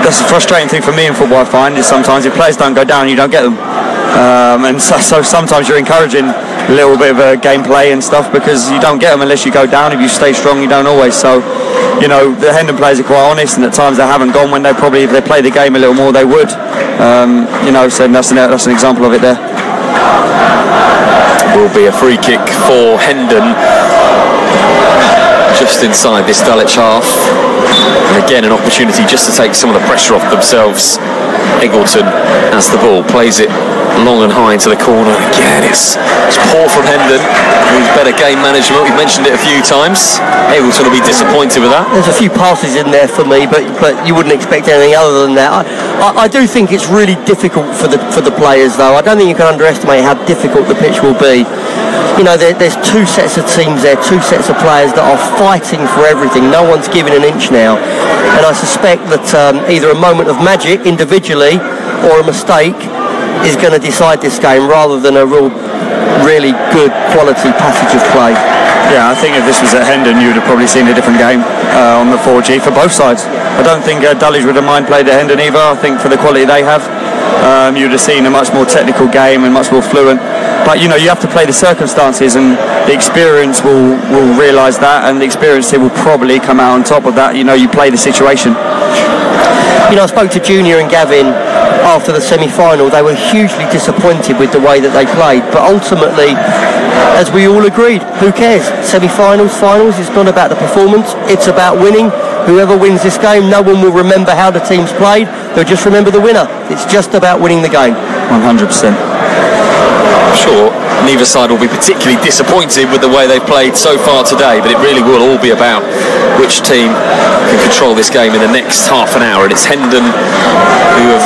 S2: That's the frustrating thing for me in football, I find, is sometimes if players don't go down, you don't get them. And so sometimes you're encouraging a little bit of gameplay and stuff because you don't get them unless you go down. If you stay strong, you don't always. So, you know, the Hendon players are quite honest, and at times they haven't gone when they probably, if they play the game a little more, they would. You know, so that's an example of it there.
S1: Will be a free kick for Hendon. Just inside this Dulwich half, and again an opportunity just to take some of the pressure off themselves. Eggleton has the ball, plays it long and high into the corner. Again, it's poor from Hendon. With better game management, we've mentioned it a few times. Eggleton will be disappointed with that.
S4: There's a few passes in there for me, but you wouldn't expect anything other than that. I do think it's really difficult for the players, though. I don't think you can underestimate how difficult the pitch will be. You know, there's two sets of teams there, two sets of players that are fighting for everything. No one's giving an inch now. And I suspect that either a moment of magic individually or a mistake is going to decide this game rather than a really good quality passage of play.
S2: Yeah, I think if this was at Hendon, you would have probably seen a different game on the 4G for both sides. I don't think Dulwich would have mind played at Hendon either. I think for the quality they have, you would have seen a much more technical game and much more fluent. But, you know, you have to play the circumstances, and the experience will realise that, and the experience here will probably come out on top of that. You know, you play the situation.
S4: You know, I spoke to Junior and Gavin after the semi-final. They were hugely disappointed with the way that they played, but ultimately, as we all agreed, who cares? Semi-finals, finals, it's not about the performance, it's about winning. Whoever wins this game, no one will remember how the teams played, they'll just remember the winner. It's just about winning the game.
S2: 100%.
S1: I'm sure neither side will be particularly disappointed with the way they've played so far today, but it really will all be about which team can control this game in the next half an hour. And it's Hendon who have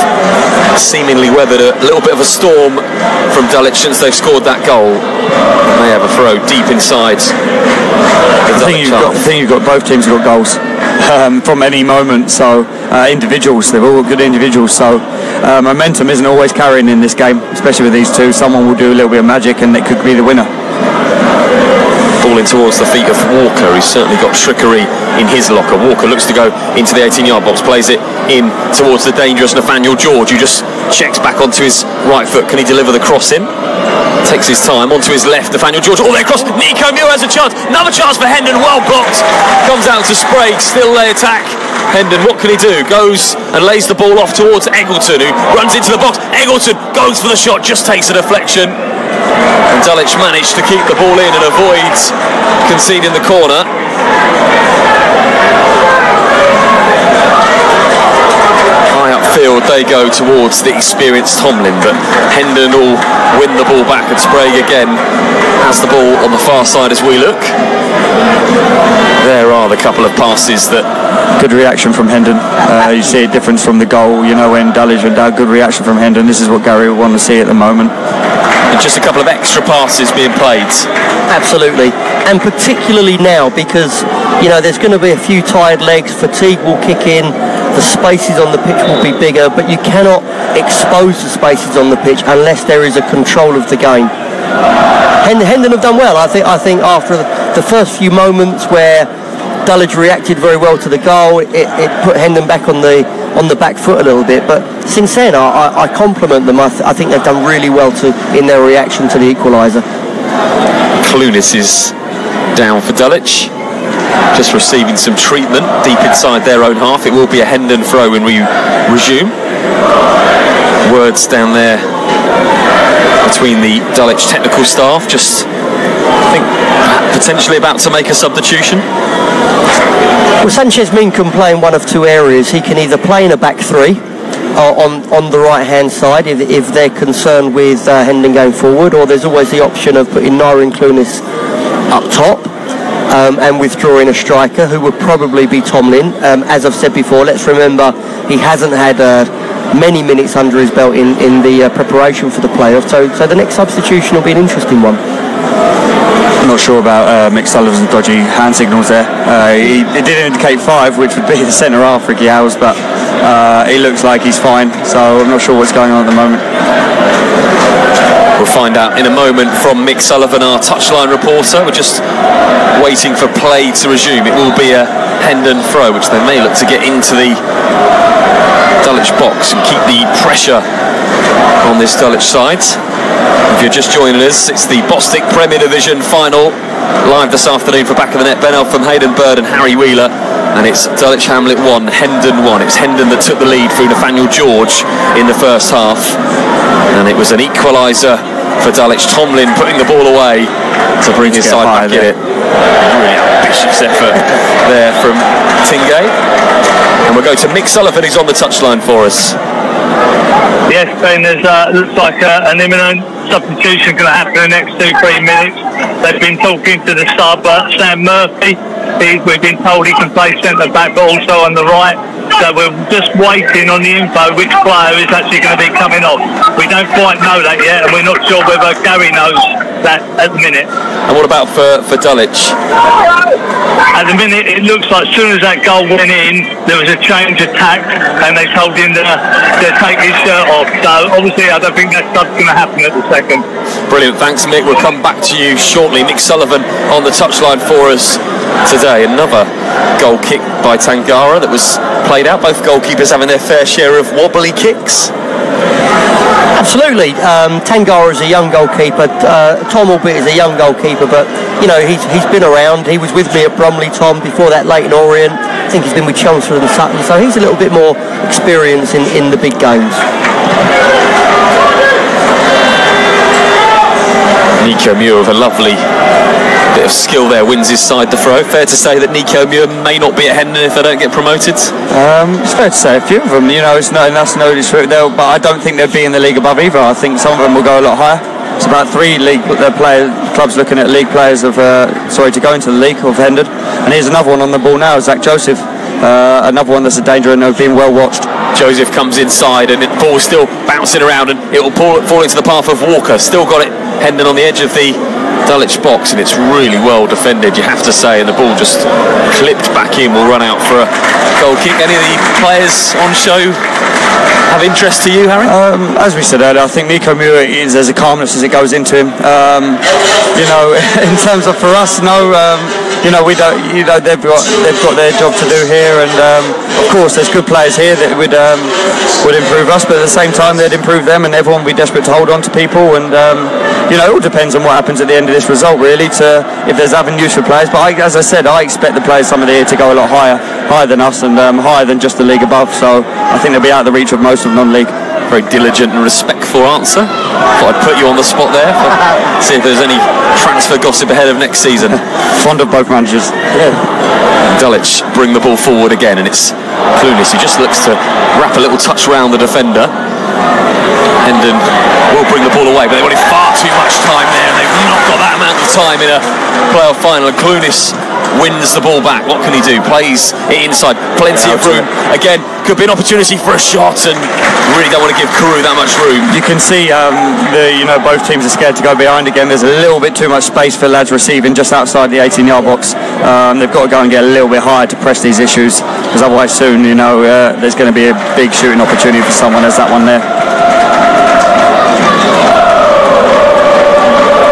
S1: seemingly weathered a little bit of a storm from Dulwich since they've scored that goal. They have a throw deep inside.
S2: I think you've got both teams have got goals from any moment. So individuals, they've all got good individuals. So momentum isn't always carrying in this game, especially with these two. Someone will do a little bit of magic, and it could be the winner.
S1: Falling towards the feet of Walker, who's certainly got trickery in his locker. Walker looks to go into the 18-yard box, plays it in towards the dangerous Nathaniel George, who just checks back onto his right foot. Can he deliver the cross in? Takes his time onto his left. Nathaniel George all the way across. Nico Muir has a chance. Another chance for Hendon. Well blocked. Comes out to Sprague. Still they attack. Hendon, what can he do? Goes and lays the ball off towards Eggleton, who runs into the box. Eggleton goes for the shot, just takes a deflection. And Dulwich managed to keep the ball in and avoid conceding the corner. High upfield they go towards the experienced Tomlin, but Hendon will win the ball back, and Sprague again has the ball on the far side as we look. There are the couple of passes that...
S2: Good reaction from Hendon. You see a difference from the goal, you know, when Dulwich went down. Good reaction from Hendon. This is what Gary would want to see at the moment.
S1: And just a couple of extra passes being played.
S4: Absolutely, and particularly now because, you know, there's going to be a few tired legs, fatigue will kick in, the spaces on the pitch will be bigger, but you cannot expose the spaces on the pitch unless there is a control of the game. Hendon have done well. I think after the first few moments where Dulwich reacted very well to the goal, it put Hendon back on the back foot a little bit. But since then, I compliment them. I think they've done really well in their reaction to the equaliser.
S1: Clunis is down for Dulwich, just receiving some treatment deep inside their own half. It will be a Hendon throw when we resume. Words down there between the Dulwich technical staff, just I think potentially about to make a substitution.
S4: Well, Sanchez Min can play in one of two areas. He can either play in a back three on the right hand side if they're concerned with Hendon going forward, or there's always the option of putting Naira and Clunis up top and withdrawing a striker who would probably be Tomlin. As I've said before, let's remember he hasn't had many minutes under his belt in the preparation for the playoff, so the next substitution will be an interesting one.
S2: I'm not sure about Mick Sullivan's dodgy hand signals there. It did indicate 5, which would be the centre half, Ricky Howes, but he looks like he's fine, so I'm not sure what's going on at the moment.
S1: We'll find out in a moment from Mick Sullivan, our touchline reporter. We're just waiting for play to resume. It will be a Hendon throw, which they may look to get into the Dulwich box and keep the pressure on this Dulwich side. If you're just joining us, it's the Bostik Premier Division final, live this afternoon for Back of the Net. Ben Elf from Hayden Bird and Harry Wheeler, and it's Dulwich Hamlet 1, Hendon 1. It's Hendon that took the lead through Nathaniel George in the first half, and it was an equaliser for Dulwich. Tomlin putting the ball away to bring his side back in it. Really ambitious effort there from Tingay. And we'll go to Mick Sullivan, who's on the touchline for us.
S7: Yes, Ben, there's looks like an imminent substitution going to happen in the next 2-3 minutes. They've been talking to the sub, Sam Murphy. We've been told he can play centre back, but also on the right. So we're just waiting on the info which player is actually going to be coming off. We don't quite know that yet, and we're not sure whether Gary knows that at the minute.
S1: And what about for Dulwich?
S7: At the minute, it looks like as soon as that goal went in, there was a change of tack, and they told him to take his shirt off. So obviously, I don't think that stuff's going to happen at the second.
S1: Brilliant, thanks Mick. We'll come back to you shortly. Mick Sullivan on the touchline for us today. Another goal kick by Tangara that was played out. Both goalkeepers having their fair share of wobbly kicks.
S4: Absolutely. Tangara is a young goalkeeper. Tom Albit is a young goalkeeper, but you know he's been around. He was with me at Bromley, Tom, before that Leighton Orient. I think he's been with Chelmsford and Sutton, so he's a little bit more experienced in the big games.
S1: Nico Muir with a lovely bit of skill there, wins his side the throw. Fair to say that Nico Muir may not be at Hendon if they don't get promoted?
S2: It's fair to say a few of them, you know, that's no disrespect, but I don't think they'd be in the league above either. I think some of them will go a lot higher. It's about 3 league clubs looking at league players to go into the league of Hendon. And here's another one on the ball now, Zach Joseph. Another one that's a danger and being well watched.
S1: Joseph comes inside and the ball's still bouncing around and it will fall into the path of Walker. Still got it, Hendon on the edge of the Dulwich box, and it's really well defended, you have to say, and the ball just clipped back in. Will run out for a goal kick. Any of the players on show have interest to you, Harry?
S2: As we said earlier, I think Nico Muir there's a calmness as it goes into him. You know, in terms of for us, no. You know, we don't. You know, they've got their job to do here, and of course, there's good players here that would improve us, but at the same time, they'd improve them, and everyone would be desperate to hold on to people. And you know, it all depends on what happens at the end of this result, really. If there's avenues for players, but as I said, I expect the players some of the year to go a lot higher than us, and higher than just the league above. So I think they'll be out of the reach of most of non-league.
S1: Very diligent and respectful answer. Thought I'd put you on the spot there. See if there's any transfer gossip ahead of next season.
S2: Fond of both managers.
S1: Yeah. Dulwich bring the ball forward again, and it's Clunis who just looks to wrap a little touch round the defender. Hendon will bring the ball away, but they wanted far too much time there, and they've not got that amount of time in a playoff final. And Clunis wins the ball back. What can he do? Plays it inside, plenty of room. Again, could be an opportunity for a shot, and really don't want to give Kuru that much room.
S2: You can see both teams are scared to go behind again. There's a little bit too much space for lads receiving just outside the 18-yard box. They've got to go and get a little bit higher to press these issues, because otherwise soon, there's going to be a big shooting opportunity for someone. There's that one there.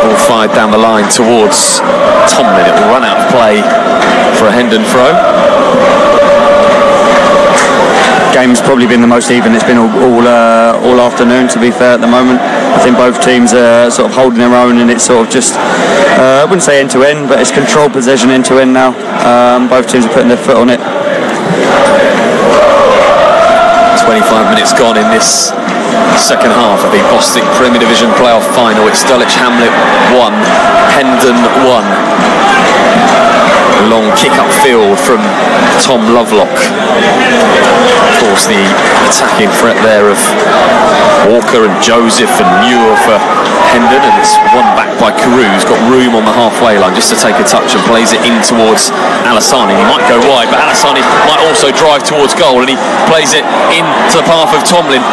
S1: Ball fired down the line towards Tomlin. It will run out of play for a Hendon throw.
S2: Game's probably been the most even it's been all afternoon, to be fair, at the moment. I think both teams are sort of holding their own, and it's sort of just, I wouldn't say end to end, but it's controlled possession end to end now. Both teams are putting their foot on it.
S1: 25 minutes gone in this second half of the Bostik Premier Division playoff final. It's Dulwich Hamlet 1, Hendon 1. Long kick upfield from Tom Lovelock. Of course, the attacking threat there of Walker and Joseph and Muir for Hendon, and it's won back by Carew, who's got room on the halfway line just to take a touch and plays it in towards Alassani. He might go wide, but Alassani might also drive towards goal, and he plays it into the path of Tomlin.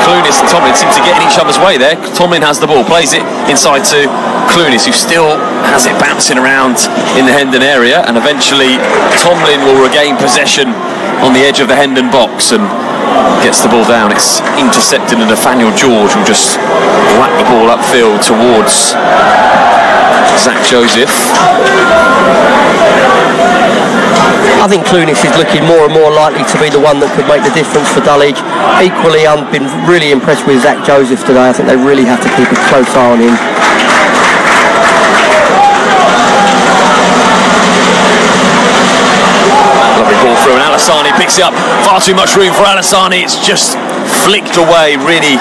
S1: Clunis and Tomlin seem to get in each other's way there. Tomlin has the ball, plays it inside to Clunis, who still has it bouncing around in the Hendon area, and eventually Tomlin will regain possession on the edge of the Hendon box and gets the ball down. It's intercepted, and Nathaniel George will just whack the ball upfield towards Zach Joseph.
S4: I think Clunis is looking more and more likely to be the one that could make the difference for Dulwich. Equally, I've been really impressed with Zach Joseph today. I think they really have to keep a close eye on him.
S1: Lovely ball through, and Alassani picks it up. Far too much room for Alassani. It's just flicked away. Really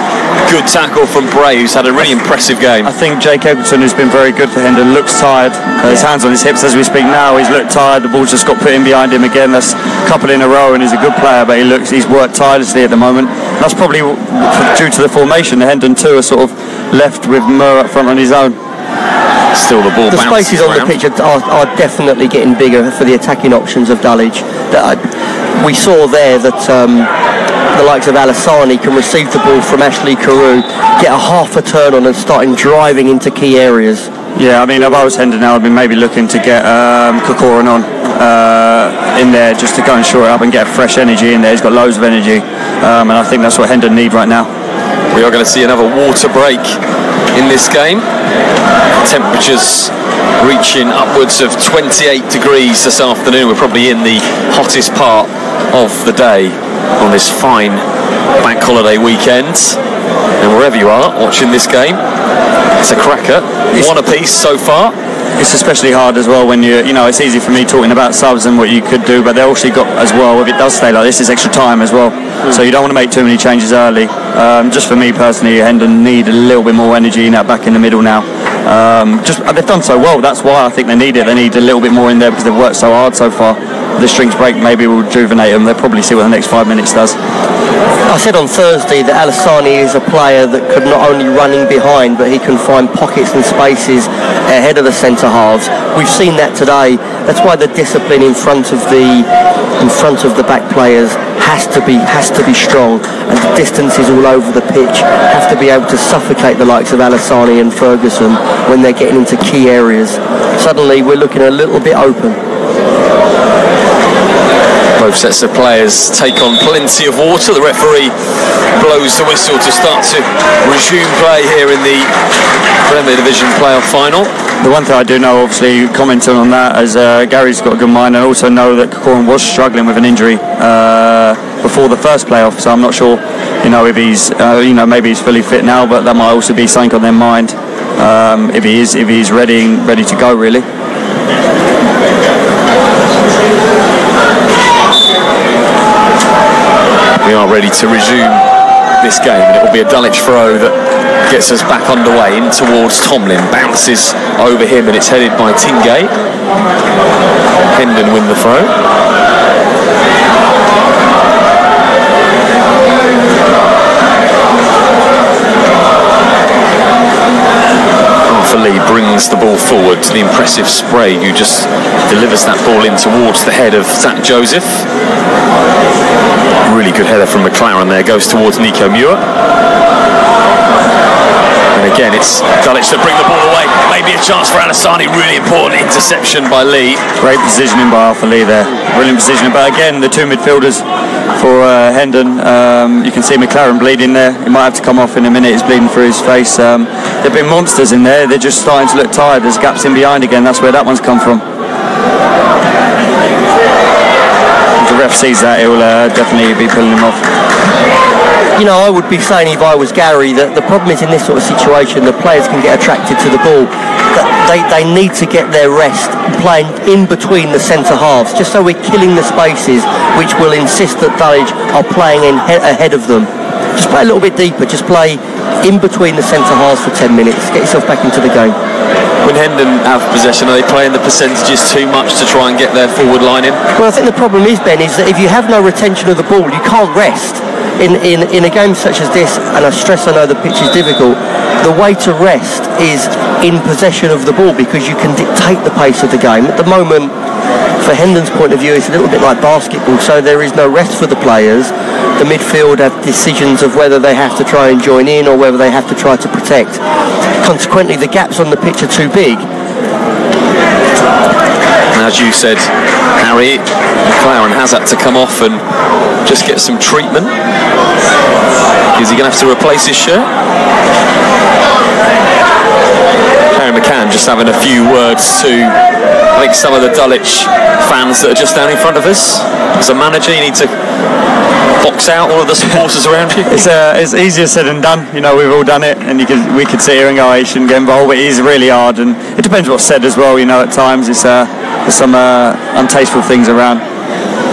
S1: good tackle from Bray, who's had a really impressive game.
S2: I think Jake Eggleton, who's been very good for Hendon, looks tired. His hands on his hips as we speak now. He's looked tired. The ball's just got put in behind him again. That's a couple in a row, and he's a good player, but he's worked tirelessly at the moment. That's probably due to the formation. The Hendon 2 are sort of left with Murr up front on his own.
S1: Still the ball
S4: The spaces on the pitch are definitely getting bigger for the attacking options of Dulwich. We saw there that the likes of Alassani can receive the ball from Ashley Carew, get a half a turn on and starting driving into key areas.
S2: Yeah, I mean, if I was Hendon now, I'd be maybe looking to get Kokoran on in there just to go and shore it up and get fresh energy in there. He's got loads of energy, and I think that's what Hendon need right now.
S1: We are going to see another water break in this game. Temperatures reaching upwards of 28 degrees this afternoon. We're probably in the hottest part of the day on this fine bank holiday weekend. And wherever you are watching this game, it's a cracker. One apiece so far.
S2: It's especially hard as well when it's easy for me talking about subs and what you could do, but they also got as well, if it does stay like this, it's extra time as well. So you don't want to make too many changes early. Just for me personally, Hendon need a little bit more energy in that back in the middle now. They've done so well, that's why I think they need it. They need a little bit more in there because they've worked so hard so far. The strings break maybe will rejuvenate them. They'll probably see what the next 5 minutes does.
S4: I said on Thursday that Alassani is a player that could not only run in behind, but he can find pockets and spaces ahead of the centre halves. We've seen that today. That's why the discipline in front of the back players has to be strong, and the distances all over the pitch have to be able to suffocate the likes of Alassani and Ferguson when they're getting into key areas. Suddenly we're looking a little bit open.
S1: Both sets of players take on plenty of water. The referee blows the whistle to start to resume play here in the Premier Division playoff final.
S2: The one thing I do know, obviously, commenting on that, as Gary's got a good mind, and also know that Kokoran was struggling with an injury before the first playoff, so I'm not sure, if he's, maybe he's fully fit now, but that might also be something on their mind if he's ready to go, really.
S1: We are ready to resume this game, and it will be a Dulwich throw that gets us back underway in towards Tomlin. Bounces over him, and it's headed by Tingay. Hendon win the throw. Arthur Lee brings the ball forward to the impressive Spray, who just delivers that ball in towards the head of Zach Joseph. Really good header from McLaren there, goes towards Nico Muir. And again, it's Dulwich that bring the ball away. Maybe a chance for Alassani. Really important interception by Lee.
S2: Great positioning by Arthur Lee there. Brilliant positioning. But again, the two midfielders for Hendon. You can see McLaren bleeding there. He might have to come off in a minute. He's bleeding through his face. They've been monsters in there. They're just starting to look tired. There's gaps in behind again. That's where that one's come from. If the ref sees that, he'll definitely be pulling him off.
S4: You know, I would be saying if I was Gary that the problem is in this sort of situation, the players can get attracted to the ball. They need to get their rest playing in between the centre halves, just so we're killing the spaces which will insist that Dulwich are playing ahead of them. Just play a little bit deeper, just play in between the centre halves for 10 minutes, get yourself back into the game.
S1: When Hendon have possession, are they playing the percentages too much to try and get their forward line in?
S4: Well, I think the problem is, Ben, is that if you have no retention of the ball, you can't rest. In a game such as this, and I stress I know the pitch is difficult, the way to rest is in possession of the ball because you can dictate the pace of the game. At the moment, for Hendon's point of view, it's a little bit like basketball, so there is no rest for the players. The midfield have decisions of whether they have to try and join in or whether they have to try to protect. Consequently, the gaps on the pitch are too big.
S1: As you said, Harry, McLaren has had to come off and just get some treatment. Is he going to have to replace his shirt? Harry McCann just having a few words to, I think, some of the Dulwich fans that are just down in front of us. As a manager, you need to box out all of the supporters around you.
S2: It's easier said than done. You know, we've all done it, and we could sit here and go, "I shouldn't get involved," but it is really hard, and it depends what's said as well. You know, at times there's some untasteful things around.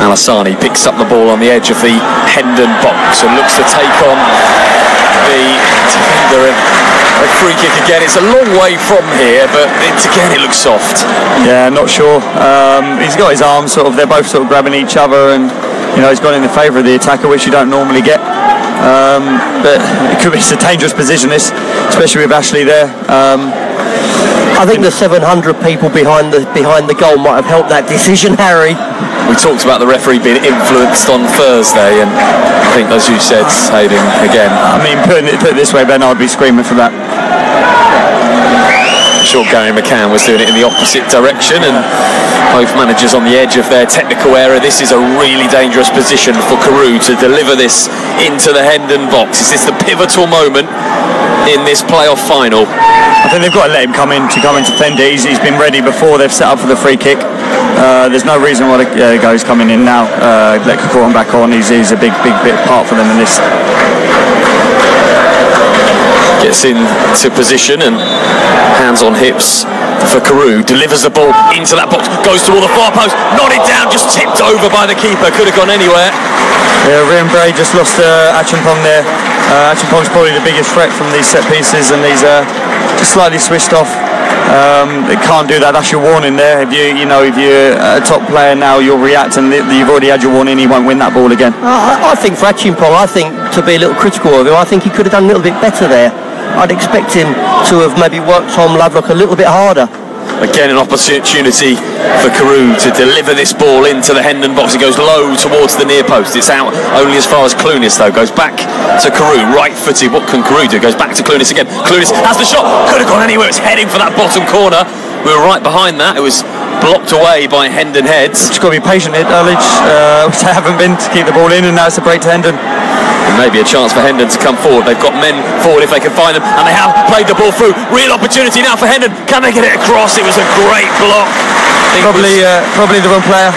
S1: Alassani picks up the ball on the edge of the Hendon box and looks to take on the defender. A free kick again. It's a long way from here, but it looks soft.
S2: Yeah, not sure. He's got his arms sort of. They're both sort of grabbing each other, and you know he's gone in the favour of the attacker, which you don't normally get. But it's a dangerous position, this, especially with Ashley there.
S4: I think the 700 people behind the goal might have helped that decision, Harry.
S1: We talked about the referee being influenced on Thursday, and I think, as you said, Hayden, again.
S2: I mean, put it this way, Ben, I'd be screaming for that.
S1: I'm sure Gary McCann was doing it in the opposite direction, and both managers on the edge of their technical error. This is a really dangerous position for Carew to deliver this into the Hendon box. Is this the pivotal moment in this playoff final?
S2: I think they've got to let him come in to defend it. He's been ready before they've set up for the free kick. There's no reason why the guy's coming in now. Let Kakoran back on. He's a big part for them in this.
S1: Gets into position and hands on hips for Carew. Delivers the ball into that box. Goes toward the far post. Nodded down. Just tipped over by the keeper. Could have gone anywhere.
S2: Yeah, Rian Bray just lost Achimpong there. Achimpong's probably the biggest threat from these set pieces, and he's just slightly switched off. They can't do that. That's your warning there. If you're a top player now, you'll react, and you've already had your warning. He won't win that ball again.
S4: I think for Achimpong, to be a little critical of him, I think he could have done a little bit better there. I'd expect him to have maybe worked Tom Lovelock a little bit harder.
S1: Again, an opportunity for Carew to deliver this ball into the Hendon box. It goes low towards the near post. It's out only as far as Clunis, though. Goes back to Carew, right-footed. What can Carew do? Goes back to Clunis again. Clunis has the shot. Could have gone anywhere. It's heading for that bottom corner. We were right behind that. It was blocked away by Hendon heads.
S2: Just got to be patient here, Dulwich, which they haven't been, to keep the ball in, and now it's a break to Hendon.
S1: And maybe a chance for Hendon to come forward. They've got men forward if they can find them, and they have played the ball through. Real opportunity now for Hendon. Can they get it across? It was a great block.
S2: Probably the wrong player.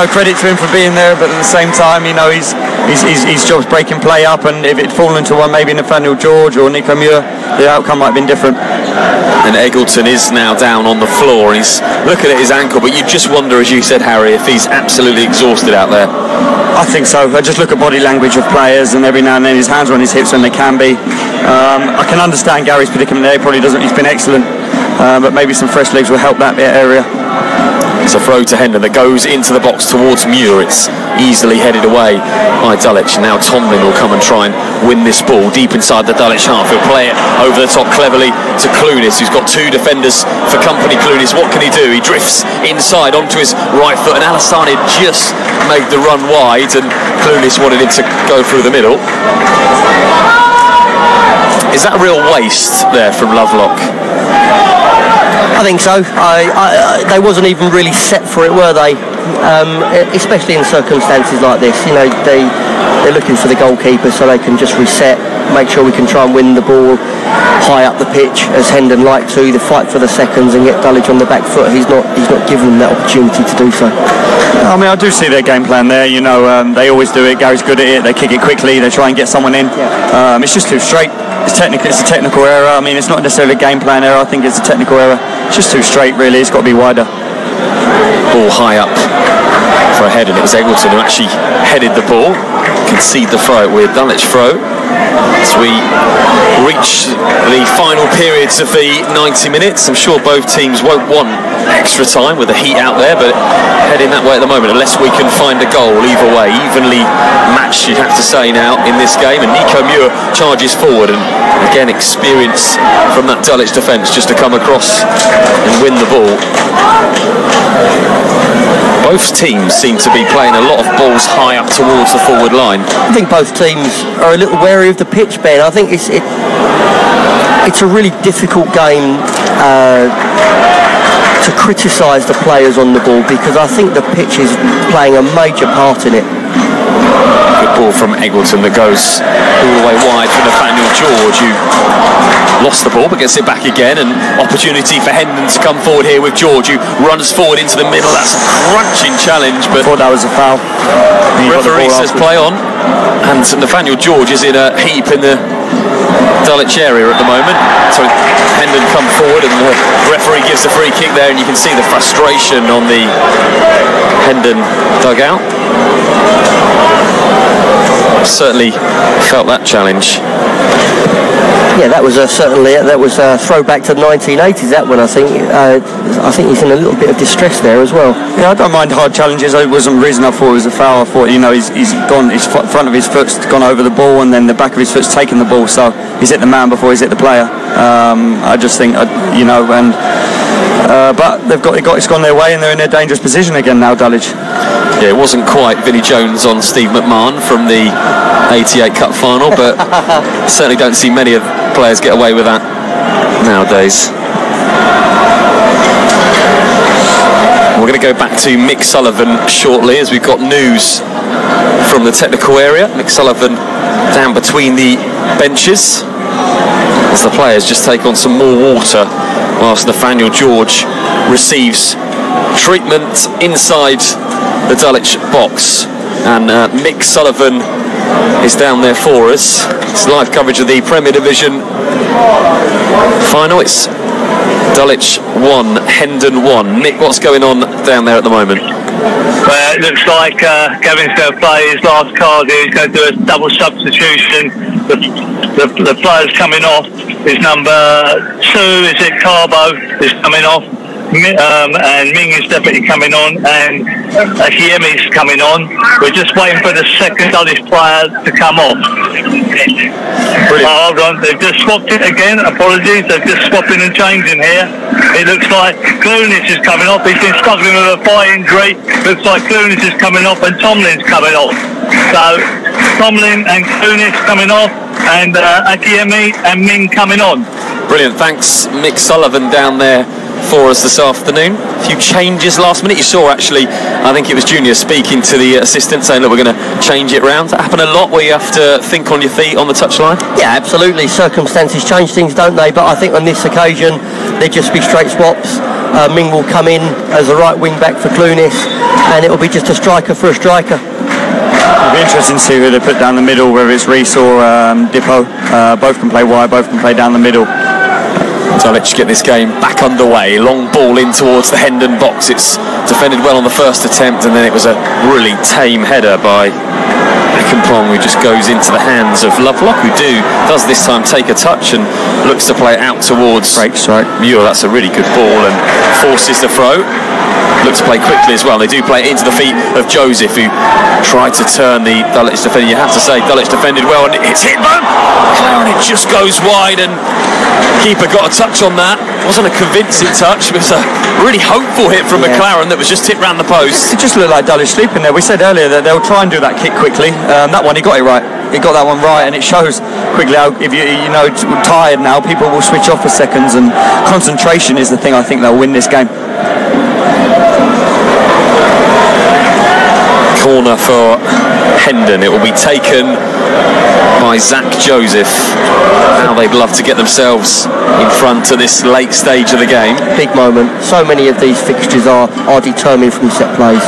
S2: Credit to him for being there, but at the same time, his job's breaking play up, and if it'd fallen to one, maybe Nathaniel George or Nico Muir, the outcome might have been different.
S1: And Eggleton is now down on the floor, and he's looking at his ankle, but you just wonder, as you said, Harry, if he's absolutely exhausted out there.
S2: I think so. I just look at body language of players, and every now and then his hands are on his hips when they can be. I can understand Gary's predicament there. He probably doesn't. He's been excellent, but maybe some fresh legs will help that area.
S1: It's a throw to Hendon that goes into the box towards Muir. It's easily headed away by Dulwich. Now Tomlin will come and try and win this ball deep inside the Dulwich half. He'll play it over the top cleverly to Clunis, who's got two defenders for company. Clunis, what can he do? He drifts inside onto his right foot, and Alassani just made the run wide, and Clunis wanted him to go through the middle. Is that a real waste there from Lovelock?
S4: I think so. They wasn't even really set for it, were they? especially in circumstances like this. You know, they're looking for the goalkeeper so they can just reset, make sure we can try and win the ball high up the pitch, as Hendon like to. The fight for the seconds and get Dulwich on the back foot. He's not given them that opportunity to do so.
S2: I mean, I do see their game plan there. You know, they always do it. Gary's good at it. They kick it quickly. They try and get someone in.
S4: Yeah.
S2: It's just too straight. It's a technical error. I mean, it's not necessarily a game plan error. I think it's a technical error. It's just too straight, really. It's got to be wider.
S1: Ball high up for a head, and it was Eggleton who actually headed the ball. Concede the throw with Dulwich throw. As we reach the final periods of the 90 minutes, I'm sure both teams won't want extra time with the heat out there, but heading that way at the moment, unless we can find a goal either way. Evenly matched, you'd have to say now, in this game. And Nico Muir charges forward, and again, experience from that Dulwich defence just to come across and win the ball. Both teams seem to be playing a lot of balls high up towards the forward line.
S4: I think both teams are a little wary of the pitch, Ben. I think it's a really difficult game to criticise the players on the ball, because I think the pitch is playing a major part in it.
S1: Good ball from Eggleton that goes all the way wide for Nathaniel George, who lost the ball but gets it back again, and opportunity for Hendon to come forward here with George, who runs forward into the middle. That's a crunching challenge, but
S2: I thought that was a foul.
S1: Referee says play on, and Nathaniel George is in a heap in the Dulwich area at the moment. So Hendon come forward, and the referee gives the free kick there, and you can see the frustration on the Hendon dugout. Certainly felt that challenge.
S4: Yeah, that was certainly a throwback to the 1980s. That one, I think he's in a little bit of distress there as well.
S2: Yeah, I don't mind hard challenges. It wasn't the reason I thought it was a foul. I thought, you know, he's gone. His front of his foot's gone over the ball, and then the back of his foot's taken the ball. So he's hit the man before he's hit the player. I just think, you know, and but it's gone their way, and they're in a dangerous position again now, Dulwich.
S1: Yeah, it wasn't quite Vinnie Jones on Steve McMahon from the 88 Cup final, but certainly don't see many of players get away with that nowadays. We're going to go back to Mick Sullivan shortly, as we've got news from the technical area. Mick Sullivan down between the benches as the players just take on some more water, whilst Nathaniel George receives treatment inside the Dulwich box. And Mick Sullivan is down there for us. It's live coverage of the Premier Division final. It's Dulwich 1, Hendon 1. Mick, what's going on down there at the moment?
S7: Well, it looks like Gavin's going to play his last card here. He's going to do a double substitution. The player's coming off. His number 2, is it Carbo, is coming off. And Ming is definitely coming on, and Akiemi's coming on. We're just waiting for the second Dulwich player to come off.
S1: Brilliant.
S7: Hold on, they've just swapped it again. Apologies, they're just swapping and changing here. It looks like Clunish is coming off. He's been struggling with a thigh injury. Looks like Clunish is coming off and Tomlin's coming off. So Tomlin and Clunish coming off, and Akiemi and Ming coming on.
S1: Brilliant, thanks Mick Sullivan down there for us this afternoon. A few changes last minute. You saw actually, I think it was Junior speaking to the assistant saying that we're going to change it round. That happen a lot where you have to think on your feet on the touchline?
S4: Yeah, absolutely. Circumstances change things, don't they? But I think on this occasion they just be straight swaps. Ming will come in as a right wing back for Clunish, and it will be just a striker for a striker.
S2: It'll be interesting to see who they put down the middle, whether it's Reese or Dippo. Both can play wide, both can play down the middle.
S1: So let's get this game back underway. Long ball in towards the Hendon box. It's defended well on the first attempt, and then it was a really tame header by Akinpong, who just goes into the hands of Lovelock, who does this time take a touch and looks to play it out towards Muir. That's a really good ball and forces the throw. Looks to play quickly as well. They do play it into the feet of Joseph, who tried to turn the Dulwich defender. You have to say Dulwich defended well, and it's hit though. And it just goes wide, and keeper got a touch on that. Wasn't a convincing touch. It was a really hopeful hit from McLaren that was just hit round the post.
S2: It just looked like Dulwich sleeping there. We said earlier that they'll try and do that kick quickly. That one, he got it right. He got that one right, and it shows quickly how, if you know, tired now, people will switch off for seconds, and concentration is the thing I think they'll win this game.
S1: Corner for Hendon. It will be taken by Zach Joseph. How they'd love to get themselves in front at this late stage of the game.
S4: Big moment. So many of these fixtures are determined from set plays.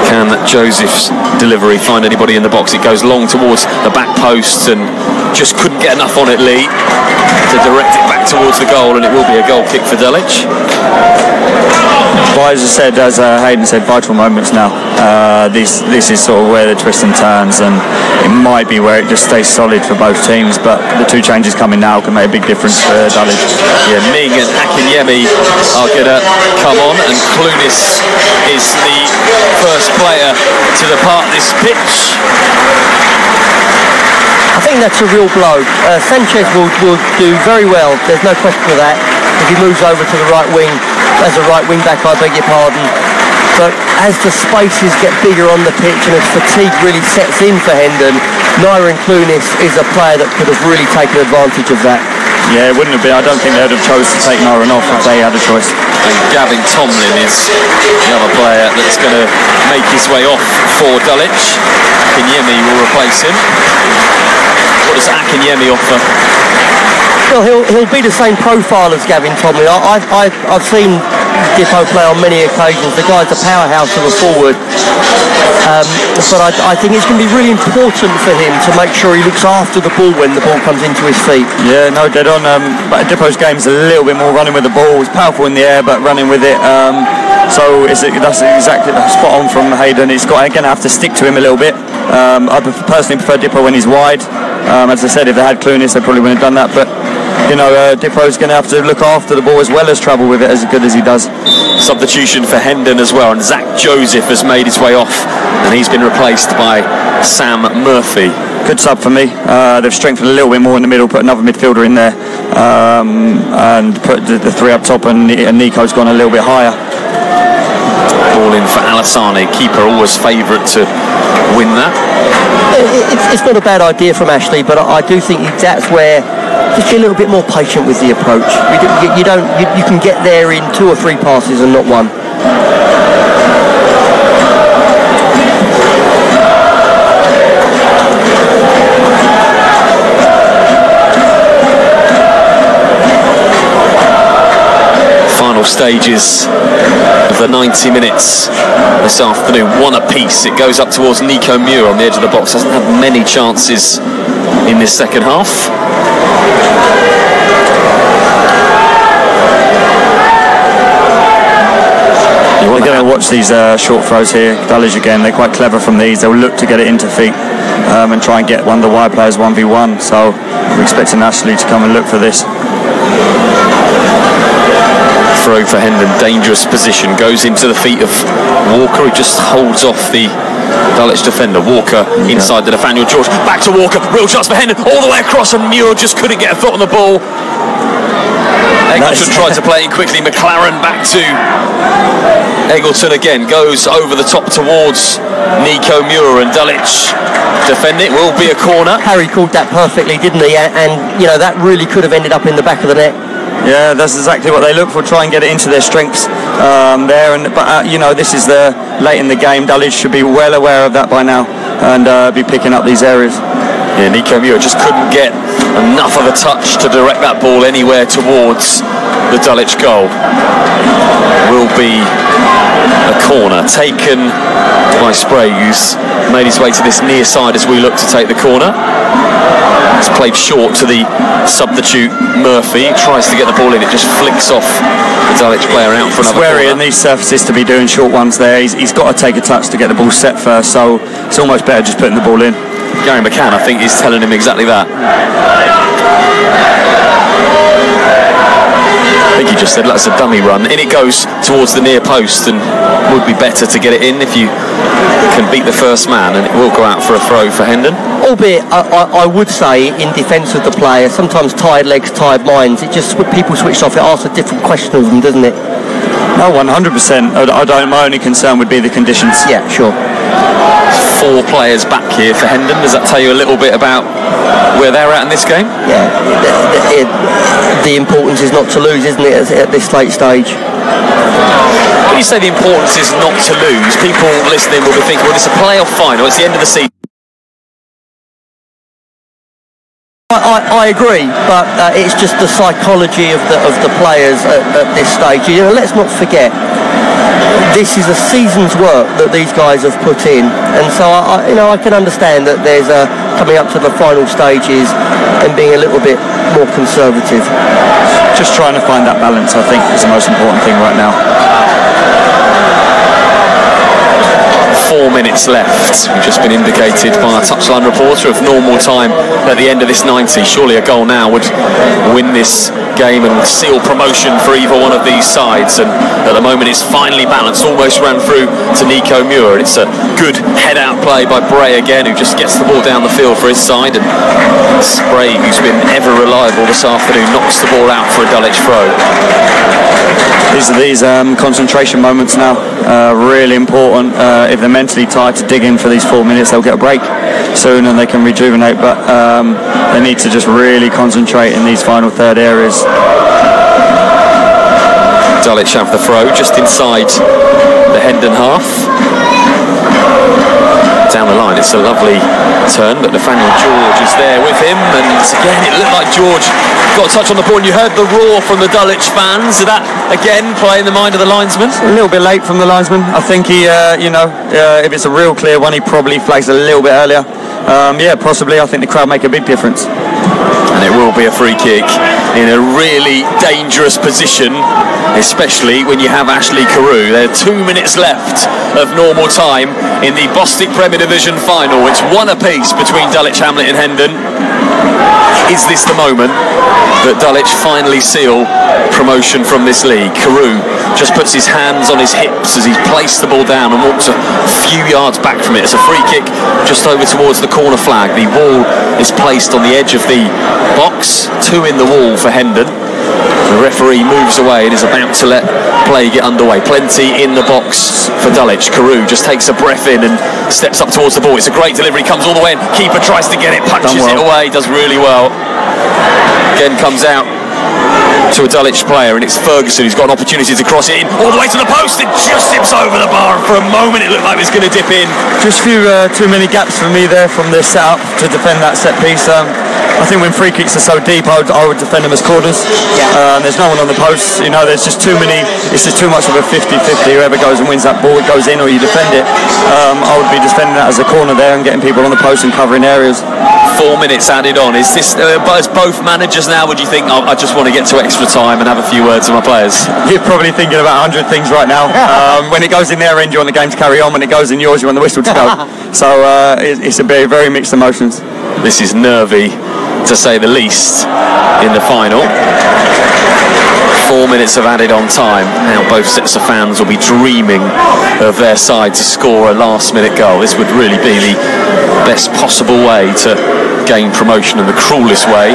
S1: Can Joseph's delivery find anybody in the box? It goes long towards the back post and just couldn't get enough on it, Lee, to direct it back towards the goal, and it will be a goal kick for Dulwich.
S2: But as I said, as Hayden said, vital moments now. This is sort of where the twist and turns, and it might be where it just stays solid for both teams, but the two changes coming now can make a big difference for Dulwich.
S1: Yeah, Ming and Akinyemi are going to come on, and Clunis is the first player to depart this pitch.
S4: I think that's a real blow. Sanchez will do very well, there's no question of that, if he moves over to the right wing, as a right wing back, I beg your pardon. But as the spaces get bigger on the pitch and as fatigue really sets in for Hendon, Nyron Clunis is a player that could have really taken advantage of that.
S2: Yeah, it wouldn't have been. I don't think they would have chose to take Nyron off if they had a choice.
S1: And Gavin Tomlin is the other player that's going to make his way off for Dulwich. Akinyemi will replace him. What does Akinyemi offer?
S4: Well, he'll be the same profile as Gavin Tomlin. I've seen Dippo play on many occasions. The guy's a powerhouse of a forward. But I think it's going to be really important for him to make sure he looks after the ball when the ball comes into his feet.
S2: Yeah, no, dead on. But Dippo's game's a little bit more running with the ball. It's powerful in the air, but running with it. So that's exactly spot on from Hayden. He's going to have to stick to him a little bit. I personally prefer Dippo when he's wide. As I said, if they had Clunis, they probably wouldn't have done that. But Dippo's going to have to look after the ball as well as travel with it as good as he does.
S1: Substitution for Hendon as well, and Zach Joseph has made his way off, and he's been replaced by Sam Murphy.
S2: Good sub for me. They've strengthened a little bit more in the middle, put another midfielder in there, and put the three up top, and Nico's gone a little bit higher.
S1: Ball in for Alassane, keeper always favourite to win that.
S4: It's not a bad idea from Ashley, but I do think that's where just be a little bit more patient with the approach. You can get there in 2 or 3 passes and not one.
S1: Final stages of the 90 minutes this afternoon, 1 apiece. It goes up towards Nico Muir on the edge of the box. Doesn't have many chances in this second half.
S2: We're going to watch these short throws here. Dulwich again, they're quite clever from these. They'll look to get it into feet and try and get one of the wide players 1v1. So we're expecting Ashley to come and look for this.
S1: Throw for Hendon, dangerous position, goes into the feet of Walker, who just holds off the Dulwich defender. Walker inside the Nathaniel George, back to Walker, real shots for Hendon, all the way across, and Muir just couldn't get a foot on the ball. Eggleton tried to play it in quickly. McLaren back to Eggleton again, goes over the top towards Nico Muir, and Dulwich defend it. Will be a corner.
S4: Harry called that perfectly, didn't he? And that really could have ended up in the back of the net.
S2: Yeah, that's exactly what they look for. Try and get it into their strengths there. But this is late in the game. Dulwich should be well aware of that by now and be picking up these areas.
S1: Yeah, Nico Muir just couldn't get enough of a touch to direct that ball anywhere towards the Dulwich goal. Will be a corner taken by Spray, who's made his way to this near side as we look to take the corner. It's played short to the substitute Murphy. He tries to get the ball in, it just flicks off the Dulwich player out for another corner.
S2: It's wary in these surfaces to be doing short ones there. He's got to take a touch to get the ball set first, so it's almost better just putting the ball in.
S1: Gary McCann, I think, is telling him exactly that. I think he just said, that's a dummy run. In it goes towards the near post, and would be better to get it in if you can beat the first man, and it will go out for a throw for Hendon.
S4: Albeit, I would say, in defence of the player, sometimes tired legs, tired minds. It just, people switched off, it asks a different question of them, doesn't it?
S2: No, 100%. My only concern would be the conditions.
S4: Yeah, sure.
S1: 4 players back here for Hendon. Does that tell you a little bit about where they're at in this game?
S4: Yeah, the importance is not to lose, isn't it, at this late stage?
S1: When you say the importance is not to lose, people listening will be thinking, well, it's a playoff final, it's the end of the season.
S4: I agree, but it's just the psychology of the players at this stage. Let's not forget, this is a season's work that these guys have put in, and so I can understand that there's coming up to the final stages and being a little bit more conservative.
S2: Just trying to find that balance, I think, is the most important thing right now.
S1: 4 minutes left. We've just been indicated by our touchline reporter of normal time at the end of this 90. Surely a goal now would win this game and seal promotion for either one of these sides. And at the moment it's finely balanced, almost ran through to Nico Muir. It's a good head-out play by Bray again, who just gets the ball down the field for his side. And Sprague, who's been ever reliable this afternoon, knocks the ball out for a Dulwich throw.
S2: These concentration moments now really important. If they're mentally tired to dig in for these 4 minutes, they'll get a break soon and they can rejuvenate, but they need to just really concentrate in these final third areas.
S1: Dulwich have the throw just inside the Hendon half. Down the line, it's a lovely turn, but Nathaniel George is there with him, and again it looked like George got a touch on the ball, and you heard the roar from the Dulwich fans. Did that again play in the mind of the linesman?
S2: A little bit late from the linesman. I think he, if it's a real clear one, he probably flags a little bit earlier. Possibly. I think the crowd make a big difference.
S1: And it will be a free kick in a really dangerous position, especially when you have Ashley Carew. There are 2 minutes left of normal time in the Bostik Premier Division final. It's one apiece between Dulwich Hamlet and Hendon. Is this the moment that Dulwich finally seal promotion from this league? Carew just puts his hands on his hips as he's placed the ball down and walks a few yards back from it. It's a free kick just over towards the corner flag. The wall is placed on the edge of the box. 2 in the wall for Hendon. The referee moves away and is about to let play get underway. Plenty in the box for Dulwich. Carew just takes a breath in and steps up towards the ball. It's a great delivery, comes all the way in. Keeper tries to get it, punches it away, does really well. Again comes out to a Dulwich player, and it's Ferguson who's got an opportunity to cross it in all the way to the post. It just tips over the bar, and for a moment it looked like it was going to dip in.
S2: Just too many gaps for me there from this setup to defend that set piece. I think when free kicks are so deep, I would defend them as corners. There's no one on the post. There's just too many. It's just too much of a 50-50. Whoever goes and wins that ball, it goes in or you defend it. I would be defending that as a corner there and getting people on the post and covering areas.
S1: 4 minutes added on. Is this as both managers now? Would you think, I just want to get to extra time and have a few words with my players?
S2: You're probably thinking about 100 things right now. When it goes in their end, you want the game to carry on. When it goes in yours, you want the whistle to go. So it's a very, very mixed emotions.
S1: This is nervy, to say the least, in the final. 4 minutes of added on time. Now both sets of fans will be dreaming of their side to score a last minute goal. This would really be the best possible way to gain promotion and the cruelest way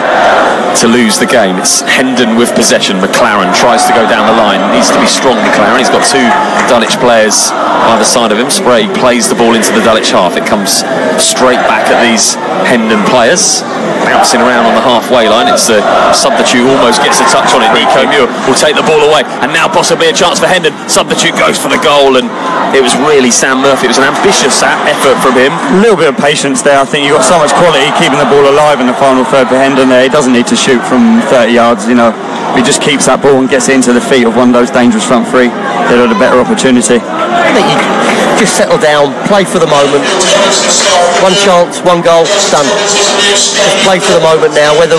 S1: to lose the game. It's Hendon with possession. McLaren tries to go down the line. Needs to be strong, McLaren. He's got 2 Dulwich players either side of him. Sprague plays the ball into the Dulwich half. It comes straight back at these Hendon players. Bouncing around on the halfway line. It's a substitute, almost gets a touch on it. Nico Muir will take the ball away, and now possibly a chance for Hendon. Substitute goes for the goal, and it was really Sam Murphy. It was an ambitious effort from him.
S2: A little bit of patience there. I think you've got so much quality keeping the ball alive in the final third for Hendon there. He doesn't need to shoot from 30 yards, He just keeps that ball and gets it into the feet of one of those dangerous front three. They'll have a better opportunity.
S4: I think you just settle down, play for the moment. One chance, one goal, done. Just play for the moment now. Whether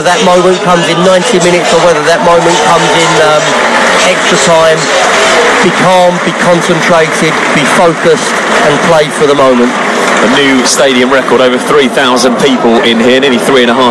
S4: that moment comes in 90 minutes or whether that moment comes in extra time, be calm, be concentrated, be focused, and play for the moment.
S1: A new stadium record, over 3,000 people in here, nearly 3,500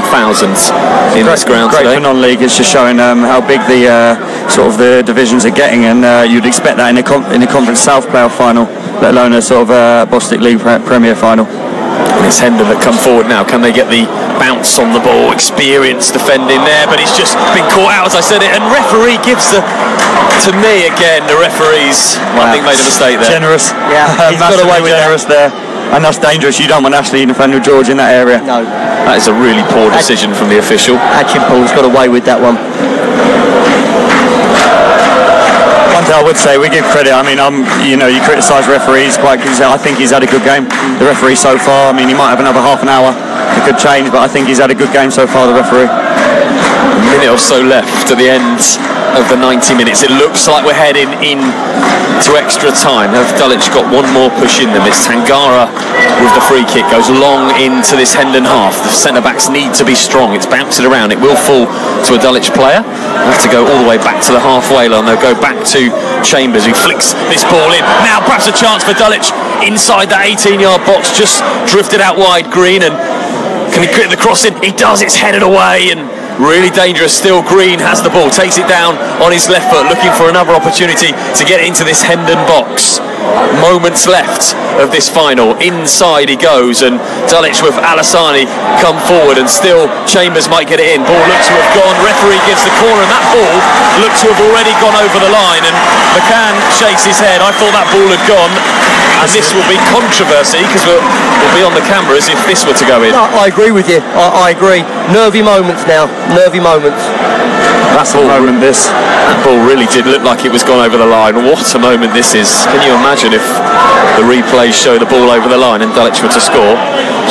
S1: in this ground
S2: today. Great for non-league. It's just showing how big the sort of the divisions are getting, and you'd expect that in the Conference South playoff final, let alone a sort of Bostik League Premier final.
S1: And it's Hendon that come forward now. Can they get the bounce on the ball? Experience defending there, but he's just been caught out, as I said it. And referee gives to me again, the referees, I think, made a mistake there.
S2: Generous.
S4: Yeah,
S2: he's got away with generous there. And that's dangerous. You don't want Ashley and Nathaniel George in that area.
S4: No.
S1: That is a really poor decision from the official.
S4: Paul's got away with that one.
S2: 1 I would say we give credit. I mean, you criticise referees quite. I think he's had a good game. The referee so far. I mean, he might have another half an hour. It could change, but I think he's had a good game so far. The referee.
S1: A minute or so left at the end of the 90 minutes. It looks like we're heading in to extra time. Have Dulwich got one more push in them? It's Tangara with the free kick. Goes long into this Hendon half. The centre-backs need to be strong. It's bouncing around. It will fall to a Dulwich player. They'll have to go all the way back to the halfway line. They'll go back to Chambers, who flicks this ball in. Now perhaps a chance for Dulwich inside that 18-yard box. Just drifted out wide, Green, and can he get the cross in? He does. It's headed away and really dangerous still. Green has the ball, takes it down on his left foot, looking for another opportunity to get into this Hendon box. Moments left of this final. Inside he goes, and Dulwich with Alassani come forward, and still Chambers might get it in. Ball looks to have gone. Referee gives the corner, and that ball looked to have already gone over the line. And McCann shakes his head. I thought that ball had gone, and this will be controversy because we'll be on the cameras if this were to go in.
S4: No, I agree with you. I agree. Nervy moments now. Nervy moments.
S2: That's a moment, this.
S1: That ball really did look like it was gone over the line. What a moment this is. Can you imagine if the replays show the ball over the line and Dulwich were to score?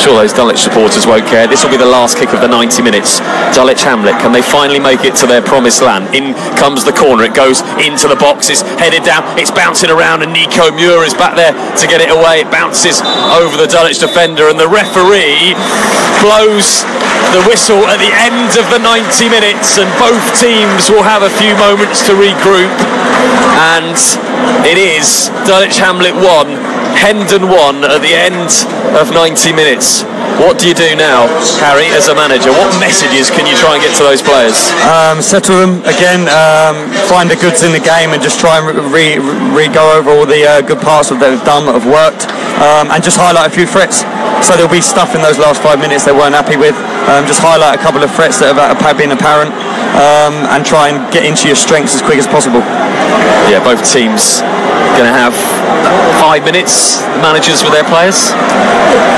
S1: Sure, those Dulwich supporters won't care. This will be the last kick of the 90 minutes. Dulwich Hamlet, can they finally make it to their promised land? In comes the corner. It goes into the box. It's headed down. It's bouncing around, and Nico Muir is back there to get it away. It bounces over the Dulwich defender, and the referee blows the whistle at the end of the 90 minutes, and both teams will have a few moments to regroup. And it is Dulwich Hamlet 1, Hendon 1 at the end of 90 minutes. What do you do now, Harry, as a manager? What messages can you try and get to those players?
S2: Settle them again, find the goods in the game, and just try and go over all the good parts that they've done, that have worked, and just highlight a few threats. So there'll be stuff in those last 5 minutes they weren't happy with. Just highlight a couple of threats that have been apparent, and try and get into your strengths as quick as possible.
S1: Yeah, both teams going to have 5 minutes, managers with their players.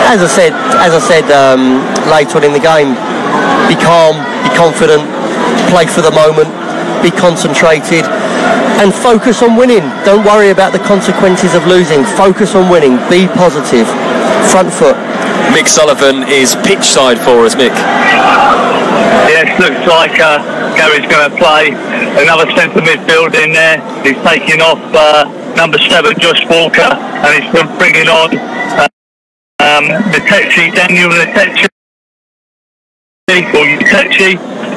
S4: As I said later on in the game, be calm, be confident, play for the moment, be concentrated, and focus on winning. Don't worry about the consequences of losing. Focus on winning. Be positive. Front foot.
S1: Mick Sullivan is pitch side for us, Mick.
S7: Yes, looks like Gary's going to play another centre midfield in there. He's taking off number 7, Josh Walker, and he's bringing on Daniel Natechi,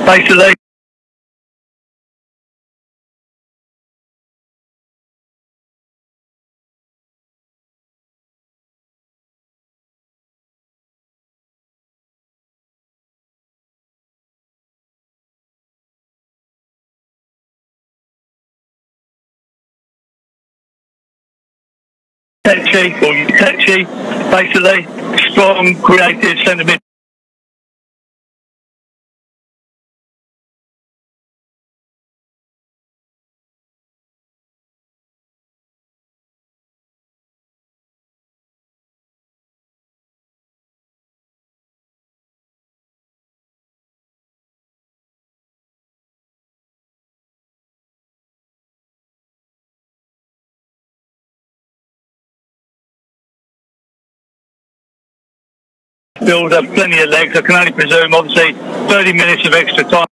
S7: basically. Basically, strong, creative centre mid. Build up plenty of legs. I can only presume, obviously, 30 minutes of extra time.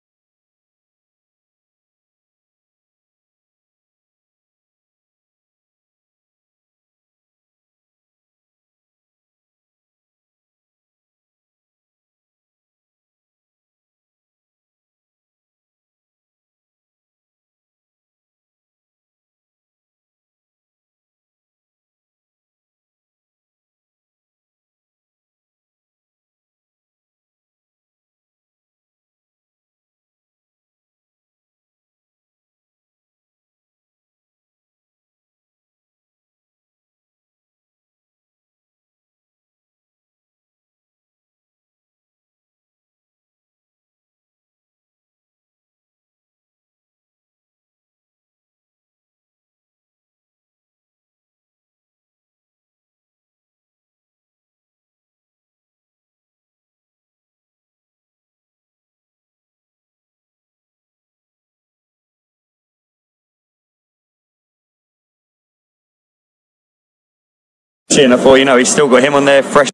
S2: watching, I thought, he's still got him on there, fresh.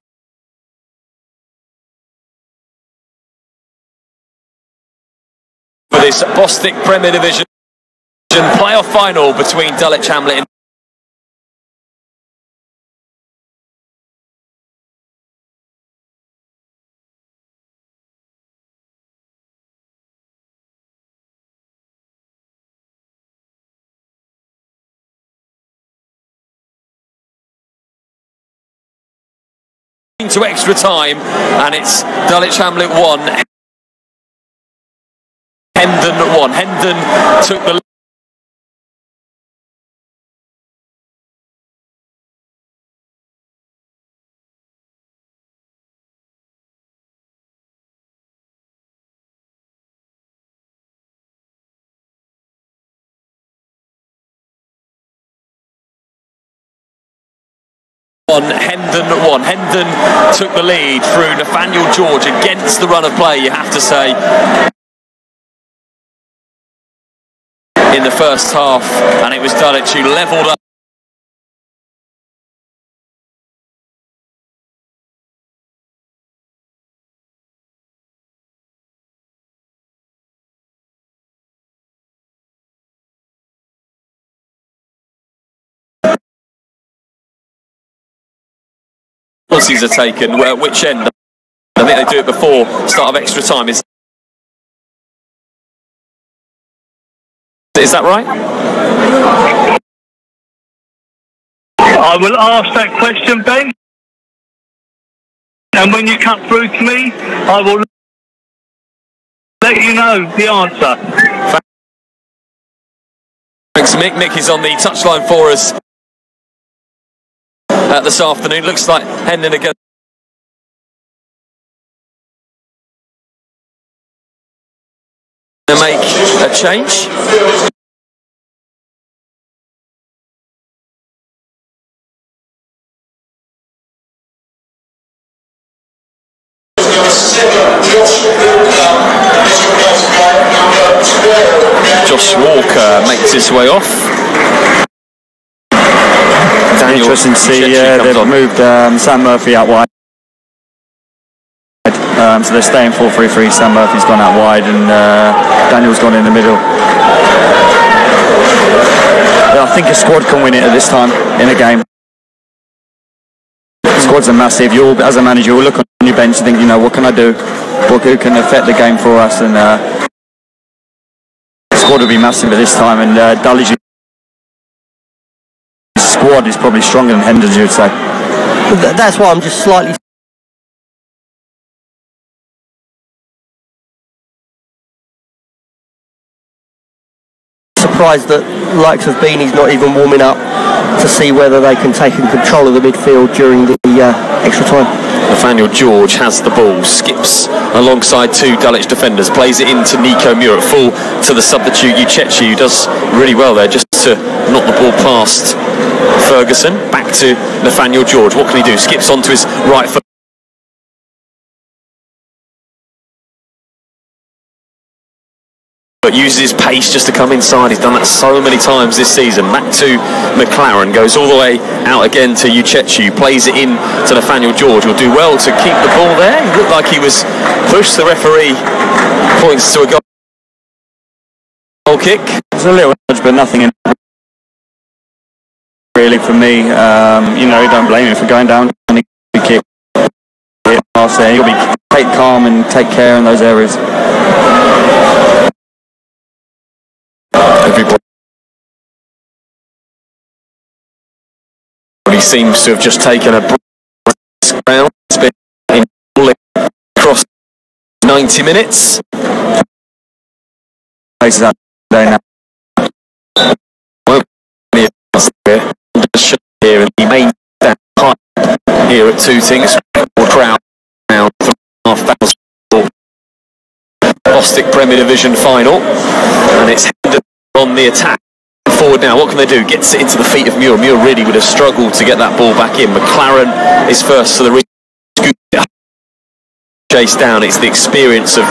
S1: For this Bostik Premier Division playoff final between Dulwich Hamlet and to extra time, and it's Dulwich Hamlet 1, Hendon 1. Hendon took the Hendon 1. Hendon took the lead through Nathaniel George against the run of play, you have to say, in the first half, and it was Dulwich who levelled up. Penalties are taken, which end? I think they do it before start of extra time. Is that right?
S7: I will ask that question, Ben, and when you come through to me, I will let you know the answer.
S1: Thanks, Mick. Mick is on the touchline for us this afternoon. Looks like Hendon again. To make a change. Josh Walker makes his way off. Daniel,
S2: interesting to see they've moved Sam Murphy out wide. So they're staying 4-3-3. Sam Murphy's gone out wide and Daniel's gone in the middle. I think a squad can win it at this time in a game. Squads are massive. As a manager, you'll look on your bench and think, what can I do? Who can affect the game for us? And the squad will be massive at this time. And Dulwich's squad is probably stronger than Hendon's, you would say.
S4: That's why I'm just slightly surprised that likes of Beanie's not even warming up to see whether they can take control of the midfield during the extra time.
S1: Nathaniel George has the ball, skips alongside two Dulwich defenders, plays it into Nico Muir at full to the substitute Uchechi, who does really well there just to knock the ball past Ferguson. Back to Nathaniel George. What can he do? Skips onto his right foot. But uses his pace just to come inside. He's done that so many times this season. Back to McLaren, goes all the way out again to Uchechi, plays it in to Nathaniel George. Will do well to keep the ball there. He looked like he was pushed. The referee points to a goal kick.
S2: It's a little nudge, but nothing in really for me. You don't blame him for going down and he kick. I'll say he'll be take calm and take care in those areas.
S1: He seems to have just taken a ground. It's been in across 90 minutes.
S2: That day now.
S1: Here and he made that high here at Tooting. Crowd now for 5,000. Bostik Premier Division final, and it's Hendon on the attack. Forward now, what can they do? Gets it into the feet of Muir. Muir really would have struggled to get that ball back in. McLaren is first to the scoop. Chase down. It's the experience of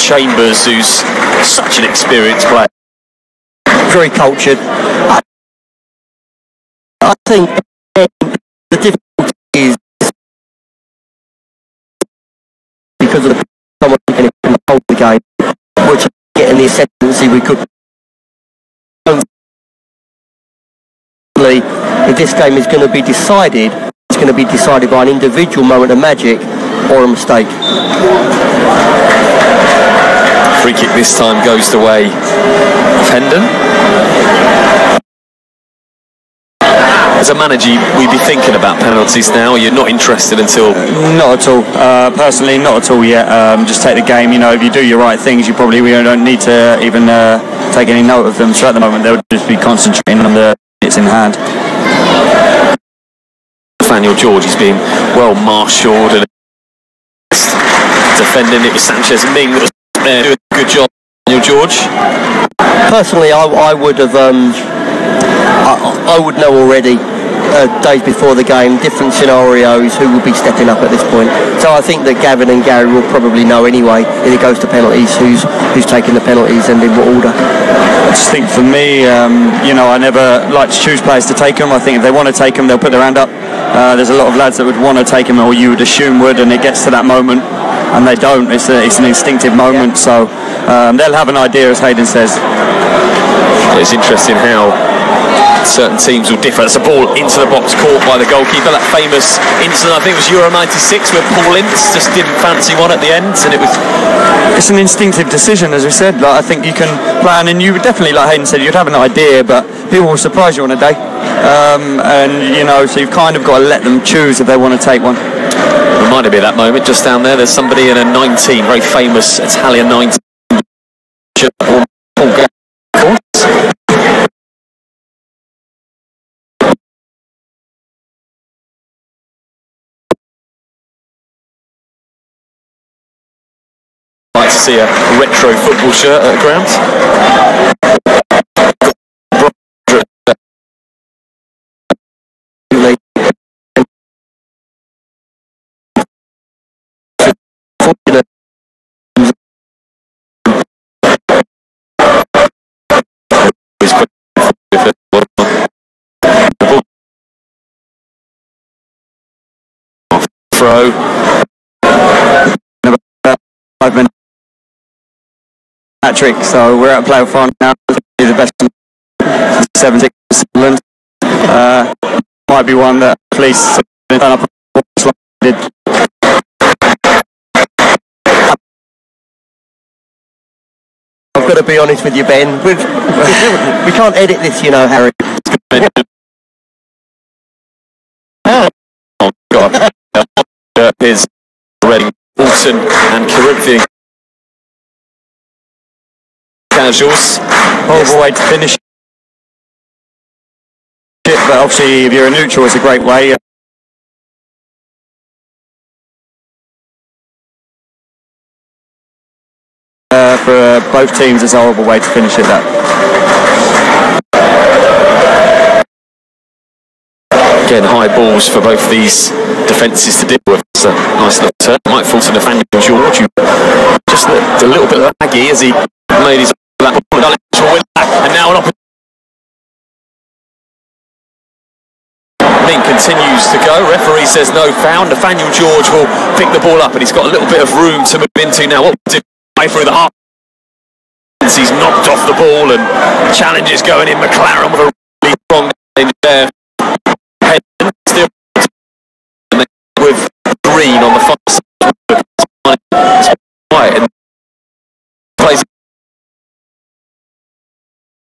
S1: Chambers, who's such an experienced player.
S4: Very cultured. I think the difficulty because of someone who can control the game, which is getting the ascendancy we could. If this game is going to be decided, it's going to be decided by an individual moment of magic or a mistake.
S1: Free kick this time goes the way of Hendon. As a manager, we'd be thinking about penalties now. You're not interested until...
S2: Not at all. Personally, not at all yet. Just take the game. You know, if you do your right things, you probably don't need to even take any note of them. So at the moment, they'll just be concentrating on the hits in hand.
S1: Nathaniel George is being well marshalled and defending. It was Sanchez Ming that was there doing a good job. Nathaniel George.
S4: Personally, I would have. I would know already, days before the game, different scenarios, who will be stepping up at this point. So I think that Gavin and Gary will probably know anyway, if it goes to penalties, who's taking the penalties and in what order.
S2: I just think for me, I never like to choose players to take them. I think if they want to take them, they'll put their hand up. There's a lot of lads that would want to take them, or you would assume would, and it gets to that moment and they don't. It's an instinctive moment, so they'll have an idea, as Hayden says.
S1: It's interesting how certain teams will differ. It's a ball into the box caught by the goalkeeper. That famous incident, I think it was Euro 96, where Paul Ince just didn't fancy one at the end, and it was...
S2: It's an instinctive decision, as we said. Like, I think you can plan, and you would definitely, like Hayden said, you'd have an idea, but people will surprise you on a day. So you've kind of got to let them choose if they want to take one.
S1: Reminded me of that moment just down there. There's somebody in a 19, very famous Italian 19. Like to see a retro football shirt at the ground. Throw.
S2: Hat-trick, so we're at a playoff final now. The best 7-6 England. Might be one that at least turn up did.
S4: I've got to be honest with you, Ben. We can't edit this, Harry.
S1: Oh God! Is Reading, Alton, and Corinthian casuals.
S2: Horrible way to finish it, but obviously if you're a neutral, it's a great way. For both teams, it's a horrible way to finish it. That.
S1: Again, high balls for both these defences to deal with. It's a nice little turn. Might fall to Nathaniel George, who just looked a little bit laggy as he made his ball. And now an opportunity. Ming continues to go. Referee says no foul. Nathaniel George will pick the ball up, and he's got a little bit of room to move into now. What will do? Through the half. He's knocked off the ball, and challenges going in. McLaren with a really strong in there. Still with Green on the far side. And plays.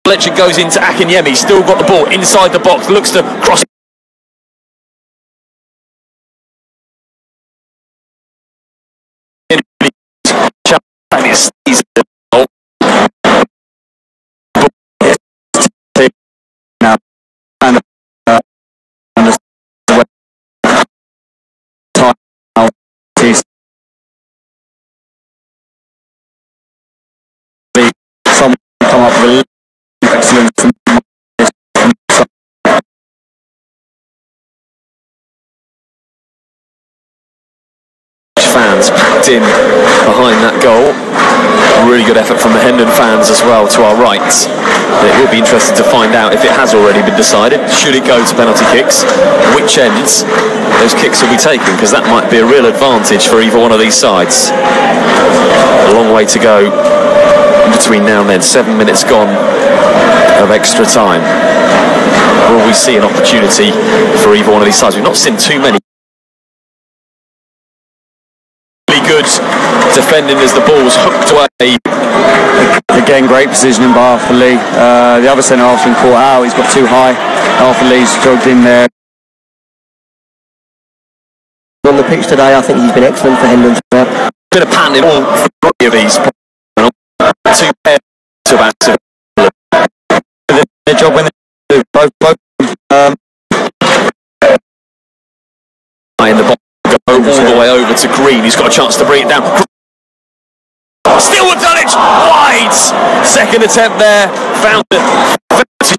S1: Fletcher goes into Akinyemi. Still got the ball inside the box. Looks to cross.
S2: Come up with excellent
S1: fans packed in behind that goal. really good effort from the Hendon fans as well to our right. It will be interesting to find out if it has already been decided. Should it go to penalty kicks? Which ends those kicks will be taken, because that might be a real advantage for either one of these sides. A long way to go between now and then. 7 minutes gone of extra time. Will we see an opportunity for either one of these sides? We've not seen too many. Really good defending as the ball's hooked away.
S2: Again, great positioning by Arthur Lee. The other centre half's been caught out. He's got too high. Arthur Lee's jogged in there.
S4: On the pitch today, I think he's been excellent for Hendon.
S1: Bit of pattern in all three of these. Two pairs to about two.
S2: The job when they do both
S1: in the box, go all the way over to Green. He's got a chance to bring it down. Still with Dulwich, wide. Second attempt there, found it.